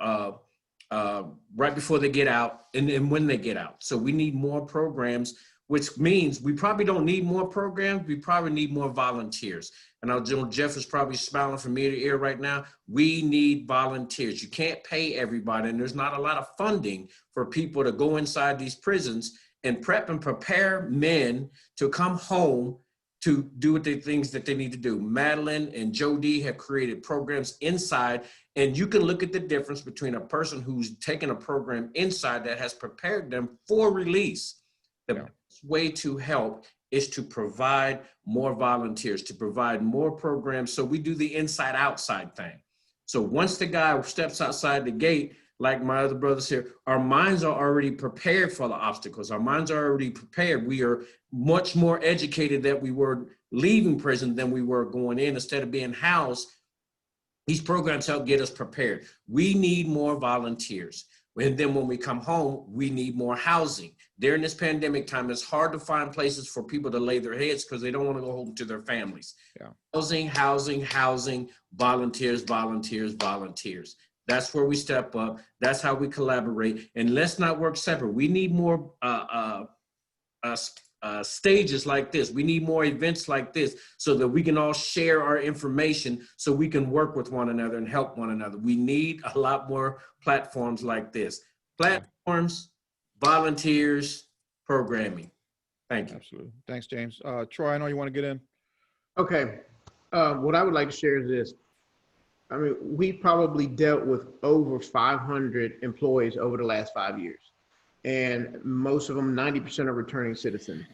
right before they get out and when they get out. So we need more programs, which means we probably don't need more programs. We probably need more volunteers. and I know Jeff is probably smiling from ear to ear right now. We need volunteers. You can't pay everybody, and there's not a lot of funding for people to go inside these prisons and prep and prepare men to come home to do what the things that they need to do. Madeline and Jody have created programs inside, and you can look at the difference between a person who's taken a program inside that has prepared them for release. The best way to help is to provide more volunteers, to provide more programs. So we do the inside outside thing. So once the guy steps outside the gate, like my other brothers here, our minds are already prepared for the obstacles. Our minds are already prepared. We are much more educated that we were leaving prison than we were going in. Instead of being housed, these programs help get us prepared. We need more volunteers. And then when we come home, we need more housing. During this pandemic time, it's hard to find places for people to lay their heads because they don't want to go home to their families. Yeah. Housing, volunteers. That's where we step up. That's how we collaborate. And let's not work separate. We need more stages like this. We need more events like this so that we can all share our information so we can work with one another and help one another. We need a lot more platforms like this. Platforms, volunteers, programming. Thank you. Absolutely. Thanks, James. Troy, I know you want to get in. Okay. What I would like to share is this. I mean, we probably dealt with over 500 employees over the last 5 years. And most of them, 90% are returning citizens.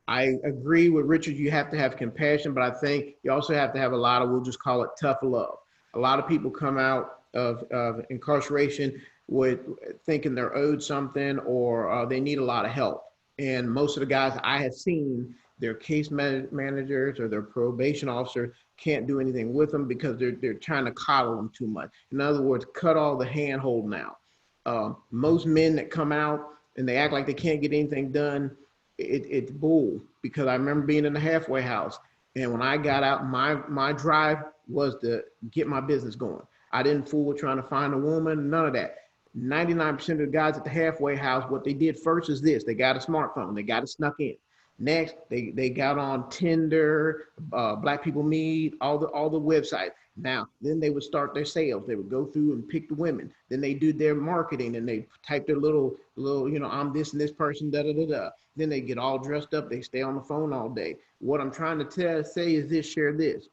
I agree with Richard, you have to have compassion, but I think you also have to have a lot of, we'll just call it tough love. A lot of people come out of incarceration with thinking they're owed something or they need a lot of help. And most of the guys I have seen, their case managers or their probation officer can't do anything with them because they're trying to coddle them too much. In other words, cut all the hand holding out. Most men that come out and they act like they can't get anything done, it's bull. Because I remember being in the halfway house, and when I got out, my drive was to get my business going. I didn't fool with trying to find a woman, none of that. 99% of the guys at the halfway house, what they did first is this: they got a smartphone, they got it snuck in. Next, they got on Tinder, Black People Meet, all the websites. Now, then they would start their sales. They would go through and pick the women. Then they do their marketing and they type their little, I'm this and this person, da da da da. Then they get all dressed up. They stay on the phone all day. What I'm trying to say is this: share this.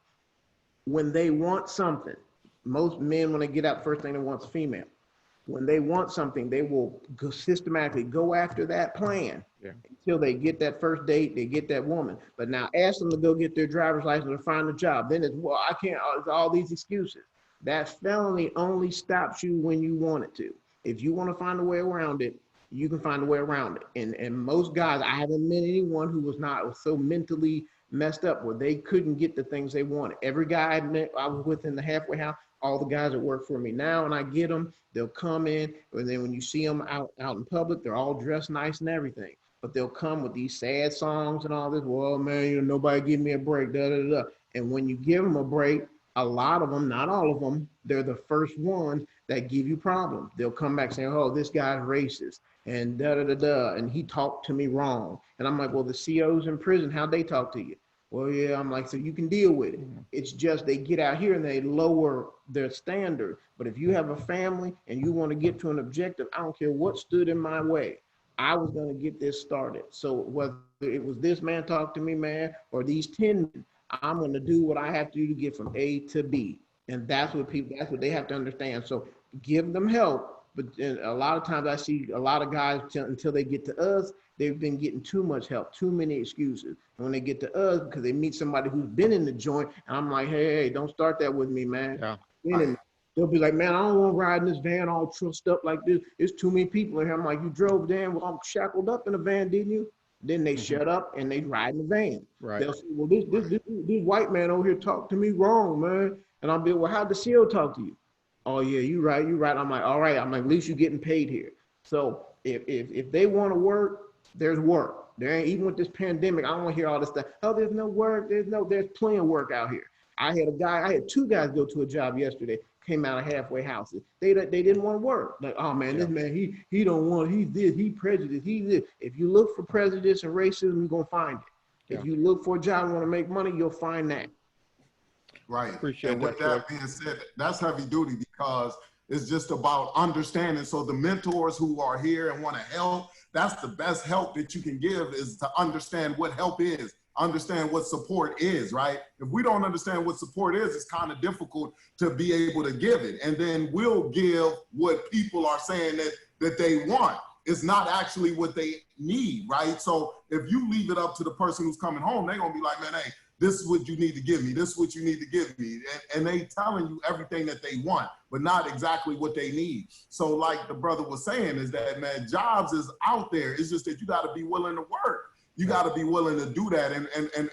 When they want something, most men, when they get out, first thing they want is female. When they want something, they will systematically go after that plan until they get that first date, they get that woman. But now ask them to go get their driver's license or find a job. Then it's, well, I can't, it's all these excuses. That felony only stops you when you want it to. If you want to find a way around it, you can find a way around it. And most guys, I haven't met anyone who was so mentally messed up where they couldn't get the things they wanted. Every guy I was with in the halfway house, all the guys that work for me now, and I get them, they'll come in, and then when you see them out in public, they're all dressed nice and everything. But they'll come with these sad songs and all this, well, man, nobody give me a break, da, da, da. And when you give them a break, a lot of them, not all of them, they're the first ones that give you problems. They'll come back saying, oh, this guy's racist, and da, da, da, da, and he talked to me wrong. And I'm like, well, the COs in prison, how'd they talk to you? Well, yeah, I'm like, so you can deal with it. It's just they get out here and they lower their standard. But if you have a family and you want to get to an objective, I don't care what stood in my way. I was going to get this started. So whether it was this man talk to me, man, or these 10 men, I'm going to do what I have to do to get from A to B. And that's what they have to understand. So give them help. But a lot of times I see a lot of guys until they get to us, they've been getting too much help, too many excuses. And when they get to us, because they meet somebody who's been in the joint, and I'm like, hey, don't start that with me, man. Yeah. They'll be like, man, I don't want to ride in this van all trussed up like this. There's too many people in here. I'm like, you drove down, well, I'm shackled up in a van, didn't you? Then they shut up and they ride in the van. Right. They'll say, well, this white man over here talked to me wrong, man. And I'll be, well, how'd the CO talk to you? Oh yeah, you right. I'm like, all right. I'm like, at least you're getting paid here. So if they want to work, there's work. There ain't, even with this pandemic, I don't want to hear all this stuff. Oh, there's no work. There's plenty of work out here. I had 2 guys go to a job yesterday, came out of halfway houses. They didn't want to work. Like, oh man, this man, he don't want, he's this, he prejudiced, he's this. If you look for prejudice and racism, you're gonna find it. If you look for a job and want to make money, you'll find that. Right. Appreciate And with that, Troy. that being said, that's heavy duty because it's just about understanding. So the mentors who are here and want to help, that's the best help that you can give, is to understand what help is, understand what support is, right? If we don't understand what support is, it's kind of difficult to be able to give it. And then we'll give what people are saying that they want. It's not actually what they need, right? So if you leave it up to the person who's coming home, they're gonna be like, man, hey, this is what you need to give me. This is what you need to give me. And they telling you everything that they want, but not exactly what they need. So like the brother was saying, is that, man, jobs is out there. It's just that you got to be willing to work. You got to be willing to do that.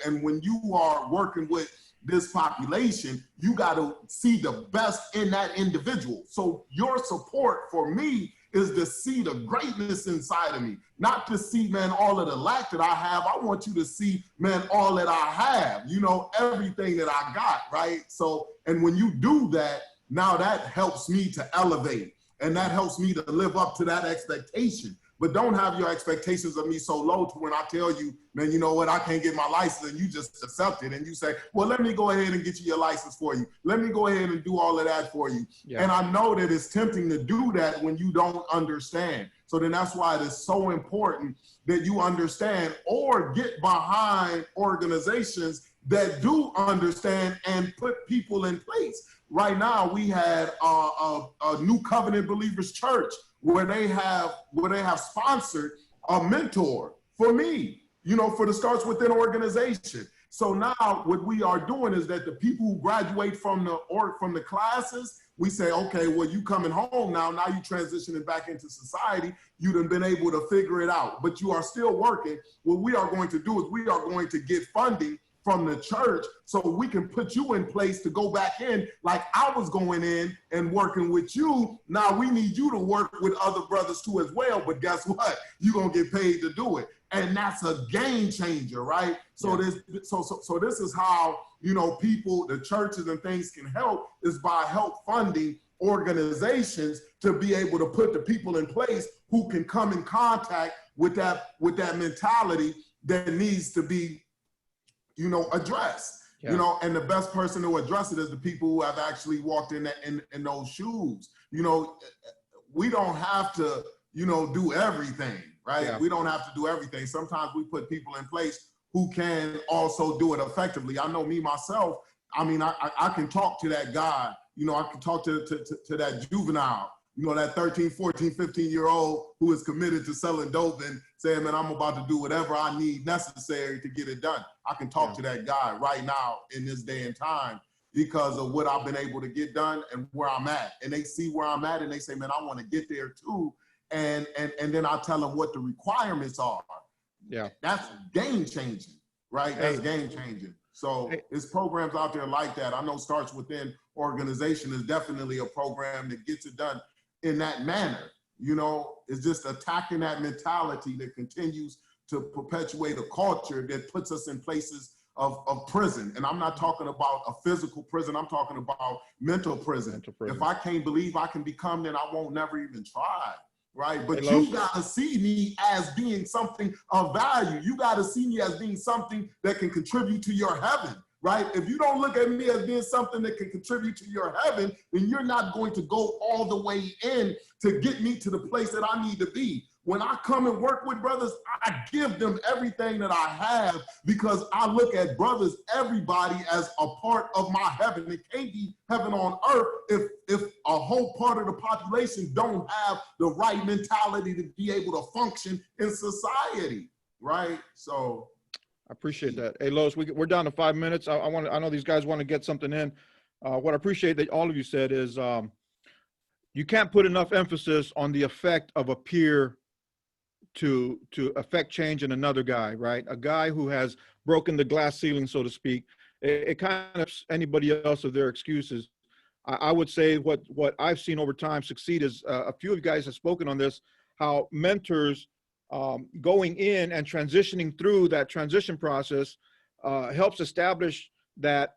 And when you are working with this population, you got to see the best in that individual. So your support for me is to see the greatness inside of me, not to see, man, all of the lack that I have. I want you to see, man, all that I have, you know, everything that I got, right? So, and when you do that, now that helps me to elevate, and that helps me to live up to that expectation. But don't have your expectations of me so low to when I tell you, man, you know what, I can't get my license, and you just accept it. And you say, well, let me go ahead and get you your license for you. Let me go ahead and do all of that for you. Yeah. And I know that it's tempting to do that when you don't understand. So then that's why it is so important that you understand or get behind organizations that do understand and put people in place. Right now, we had a New Covenant Believers Church where they have sponsored a mentor for me, you know, for the Starts Within organization. So now what we are doing is that the people who graduate from the classes, we say, okay, well, you coming home now you transitioning back into society. You done been able to figure it out, but you are still working. What we are going to do is we are going to get funding from the church so we can put you in place to go back in like I was going in and working with you. Now we need you to work with other brothers too as well, but guess what? You're gonna get paid to do it. And that's a game changer, right? So yeah. This is how, you know, people, the churches and things can help, is by help funding organizations to be able to put the people in place who can come in contact with that mentality that needs to be, you know, addressed, yeah. You know, and the best person to address it is the people who have actually walked in those shoes. You know, we don't have to, you know, do everything, right? Yeah. We don't have to do everything. Sometimes we put people in place who can also do it effectively. I know me, myself, I mean, I can talk to that guy, you know, I can talk to that juvenile, you know, that 13, 14, 15-year-old who is committed to selling dope and saying, man, I'm about to do whatever I need necessary to get it done. I can talk to that guy right now in this day and time because of what I've been able to get done and where I'm at. And they see where I'm at and they say, man, I want to get there too. And then I tell them what the requirements are. Yeah. That's game changing, right? That's game changing. So there's programs out there like that. I know Starts Within organization is definitely a program that gets it done in that manner. You know, it's just attacking that mentality that continues to perpetuate a culture that puts us in places of prison. And I'm not talking about a physical prison. I'm talking about mental prison. If I can't believe I can become, then I won't never even try. Right. But you got to see me as being something of value. You got to see me as being something that can contribute to your heaven. Right. If you don't look at me as being something that can contribute to your heaven, then you're not going to go all the way in to get me to the place that I need to be. When I come and work with brothers, I give them everything that I have because I look at brothers, everybody, as a part of my heaven. It can't be heaven on earth if a whole part of the population don't have the right mentality to be able to function in society, right? So I appreciate that. Hey, Lois, we're down to 5 minutes. I know these guys want to get something in. What I appreciate that all of you said is you can't put enough emphasis on the effect of a peer to affect change in another guy, right? A guy who has broken the glass ceiling, so to speak. It kind of anybody else of their excuses. I would say what I've seen over time succeed is a few of you guys have spoken on this, how mentors going in and transitioning through that transition process helps establish that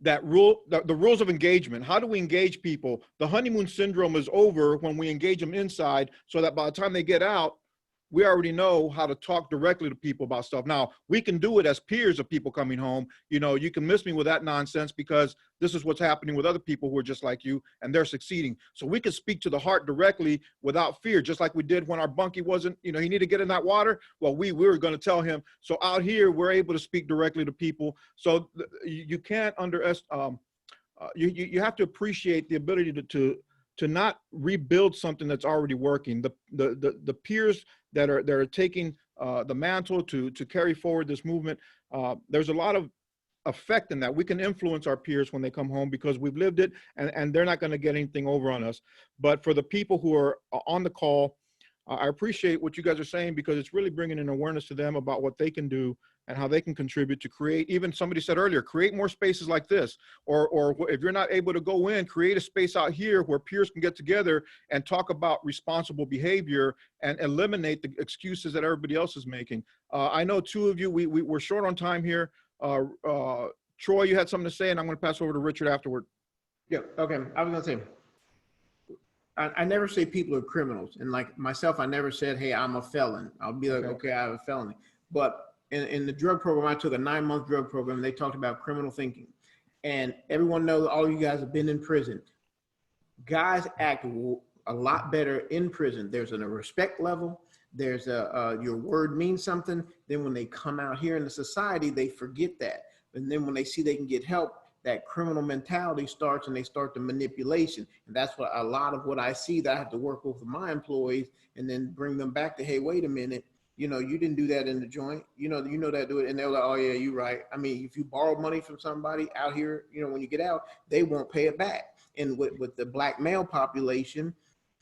the rules of engagement. How do we engage people? The honeymoon syndrome is over when we engage them inside, so that by the time they get out, we already know how to talk directly to people about stuff. Now, we can do it as peers of people coming home. You know, you can miss me with that nonsense because this is what's happening with other people who are just like you and they're succeeding. So we can speak to the heart directly without fear, just like we did when our bunkie wasn't, you know, he needed to get in that water. Well, we were going to tell him. So out here, we're able to speak directly to people. So you can't underestimate, you have to appreciate the ability to not rebuild something that's already working. The peers that are taking the mantle to carry forward this movement, there's a lot of effect in that. We can influence our peers when they come home because we've lived it, and they're not going to get anything over on us. But for the people who are on the call, I appreciate what you guys are saying because it's really bringing an awareness to them about what they can do and how they can contribute to create, even somebody said earlier, create more spaces like this, or if you're not able to go in, create a space out here where peers can get together and talk about responsible behavior and eliminate the excuses that everybody else is making. I know two of you, we're short on time here. Troy, you had something to say, and I'm going to pass over to Richard afterward. Yeah, okay. I was gonna say, I never say people are criminals. And like myself, I never said, hey, I'm a felon. I'll be like, okay, I have a felony. But in the drug program, I took a 9-month drug program. They talked about criminal thinking. And everyone knows, all you guys have been in prison. Guys act a lot better in prison. There's a respect level. There's your word means something. Then when they come out here in the society, they forget that. And then when they see they can get help, that criminal mentality starts and they start the manipulation. And that's what a lot of what I see that I have to work with my employees and then bring them back to, hey, wait a minute, you know, you didn't do that in the joint. You know that do it. And they're like, oh yeah, you're right. I mean, if you borrow money from somebody out here, you know, when you get out, they won't pay it back. And with the black male population,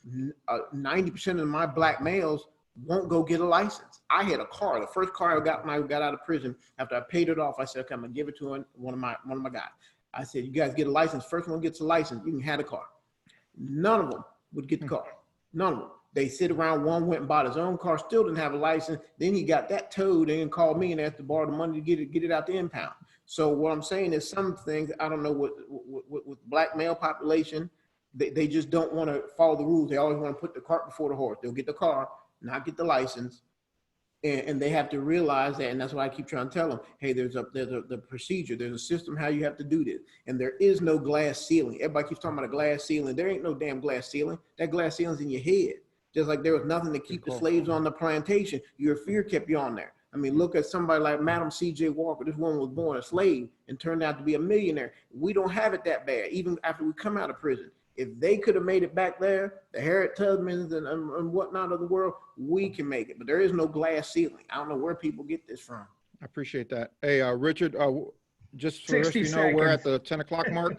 90% of my black males won't go get a license. I had a car, the first car I got when I got out of prison. After I paid it off, I said, okay, I'm gonna give it to one of my guys. I said, you guys get a license. First one gets a license, you can have a car. None of them would get the car. None of them. They sit around. One went and bought his own car, still didn't have a license. Then he got that towed and called me and asked to borrow the money to get it out the impound. So what I'm saying is some things, I don't know with black male population, they just don't want to follow the rules. They always want to put the cart before the horse. They'll get the car, not get the license. And they have to realize that, and that's why I keep trying to tell them, hey, there's the procedure, there's a system how you have to do this. And there is no glass ceiling. Everybody keeps talking about a glass ceiling. There ain't no damn glass ceiling. That glass ceiling's in your head. Just like there was nothing to keep the slaves on the plantation. Your fear kept you on there. I mean, look at somebody like Madam C.J. Walker. This woman was born a slave and turned out to be a millionaire. We don't have it that bad, even after we come out of prison. If they could have made it back there, the Harriet Tubmans and whatnot of the world, we can make it. But there is no glass ceiling. I don't know where people get this from. I appreciate that. Hey, Richard, just so the rest of you know, we're at the 10 o'clock mark.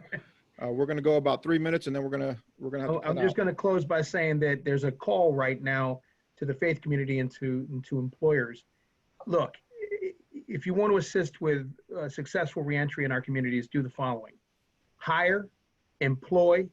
We're going to go about 3 minutes, and then we're going to have to I'm just going to close by saying that there's a call right now to the faith community and to employers. Look, if you want to assist with successful reentry in our communities, do the following: hire, employ,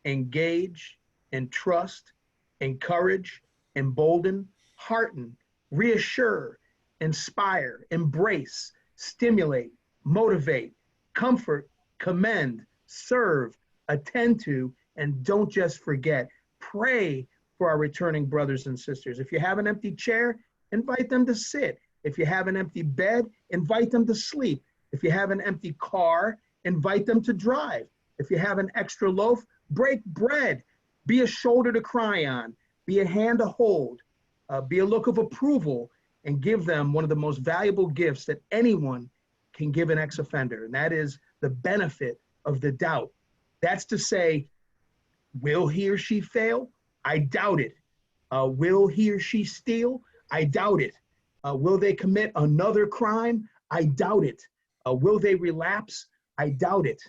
engage, entrust, encourage, embolden, hearten, reassure, inspire, embrace, stimulate, motivate, comfort, commend, serve, attend to, and don't just forget, pray for our returning brothers and sisters. If you have an empty chair, invite them to sit. If you have an empty bed, invite them to sleep. If you have an empty car, invite them to drive. If you have an extra loaf, break bread. Be a shoulder to cry on. Be a hand to hold. Be a look of approval, and give them one of the most valuable gifts that anyone can give an ex-offender, and that is the benefit of the doubt. That's to say, will he or she fail? I doubt it. Will he or she steal? I doubt it. Will they commit another crime? I doubt it. Will they relapse? I doubt it.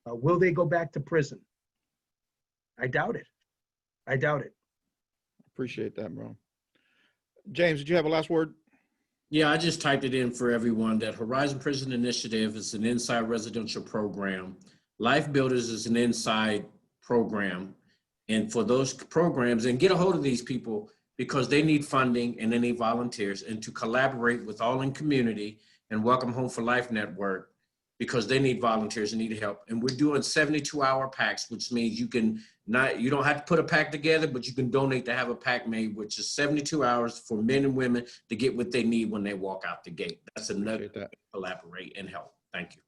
Will they go back to prison? I doubt it. I doubt it. Appreciate that, bro. James, did you have a last word? Yeah, I just typed it in for everyone that Horizon Prison Initiative is an inside residential program. Life Builders is an inside program. And for those programs, and get a hold of these people because they need funding and they need volunteers, and to collaborate with All in Community and Welcome Home for Life Network because they need volunteers and need help. And we're doing 72-hour packs, which means you don't have to put a pack together, but you can donate to have a pack made, which is 72 hours for men and women to get what they need when they walk out the gate. That's another way to collaborate and help. Thank you.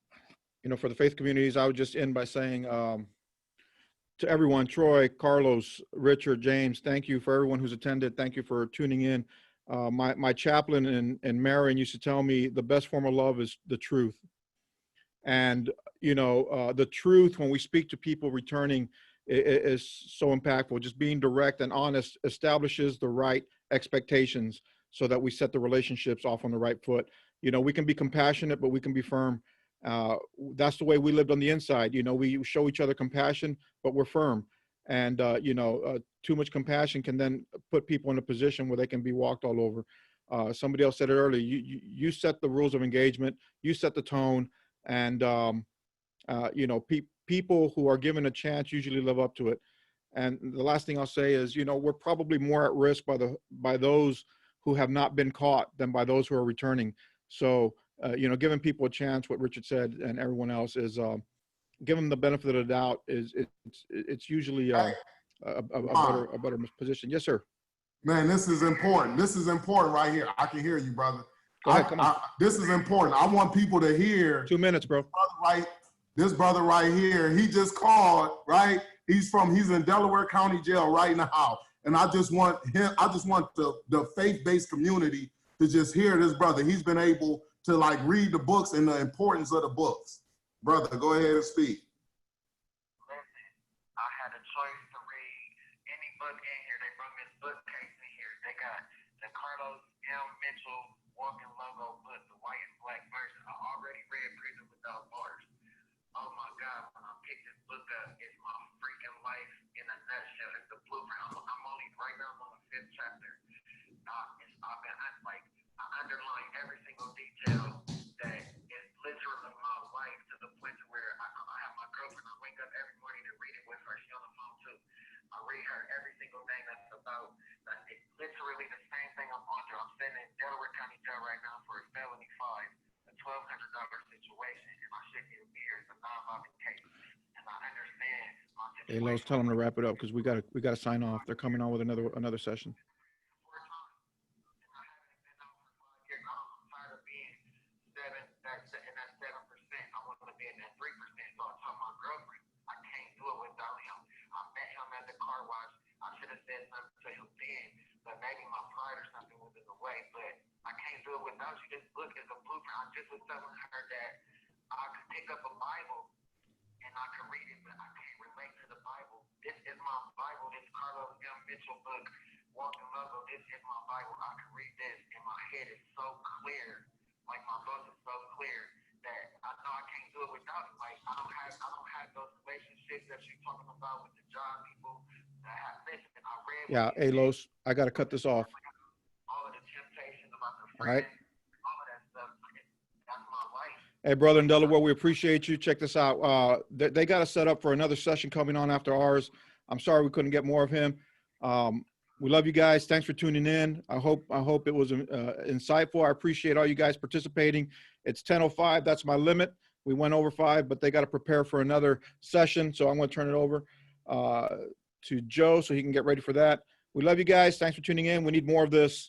You know, for the faith communities, I would just end by saying to everyone, Troy, Carlos, Richard, James, thank you for everyone who's attended. Thank you for tuning in. My chaplain in Marion used to tell me the best form of love is the truth. And, you know, the truth when we speak to people returning is so impactful. Just being direct and honest establishes the right expectations so that we set the relationships off on the right foot. You know, we can be compassionate, but we can be firm. That's the way we lived on the inside. You know, we show each other compassion, but we're firm. And, you know, too much compassion can then put people in a position where they can be walked all over. Somebody else said it earlier, you set the rules of engagement, you set the tone, and, you know, people who are given a chance usually live up to it. And the last thing I'll say is, you know, we're probably more at risk by those who have not been caught than by those who are returning. So, you know, giving people a chance, what Richard said and everyone else is, give them the benefit of the doubt it's usually a better position. Yes, sir. Man, this is important. This is important right here. I can hear you, brother. Go ahead, come on. This is important. I want people to hear. 2 minutes, bro. This brother right here, he just called, right? He's in Delaware County Jail right now. And I just want the faith-based community to just hear this brother. He's been able to like read the books and the importance of the books. Brother, go ahead and speak. Listen, I had a choice to read any book in here. They brought this bookcase in here. They got the Carlos M. Mitchell Walking Logo book, the white and black version. I already read Prison Without Bars. Oh my God, when I picked this book up, it's my freaking life in a nutshell. It's the blueprint. I'm only, right now I'm on the 5th chapter. I underline every single detail that is literally my life to the point to where I have my girlfriend. I wake up every morning and read it with her. She on the phone too. I read her every single thing that's about. It's literally the same thing I'm on. I'm sitting in Delaware County Jail right now for a felony 5, a $1,200 situation, and I shouldn't even be here. It's a non-violent case, and I understand my situation. Hey, Lowe's, tell them to wrap it up because we gotta sign off. They're coming on with another session. Maybe my pride or something was in the way, but I can't do it without you. This book is a blueprint. I just was telling her that I could pick up a Bible and I could read it, but I can't relate to the Bible. This is my Bible. This Carlos M. Mitchell book, Walking Logo. This is my Bible. I can read this, and my head is so clear. Like my book is so clear that I know I can't do it without it. Like I don't have those relationships that you're talking about with the job people. Listen, I read. Yeah, hey, Lowe's, I gotta cut this off. All of the temptations about the All right. all of that stuff. That's my life. Hey, brother in Delaware, we appreciate you. Check this out. They got us set up for another session coming on after ours. I'm sorry we couldn't get more of him. We love you guys. Thanks for tuning in. I hope it was insightful. I appreciate all you guys participating. It's 10:05. That's my limit. We went over 5, but they got to prepare for another session. So I'm going to turn it over to Joe so he can get ready for that. We love you guys. Thanks for tuning in. We need more of this.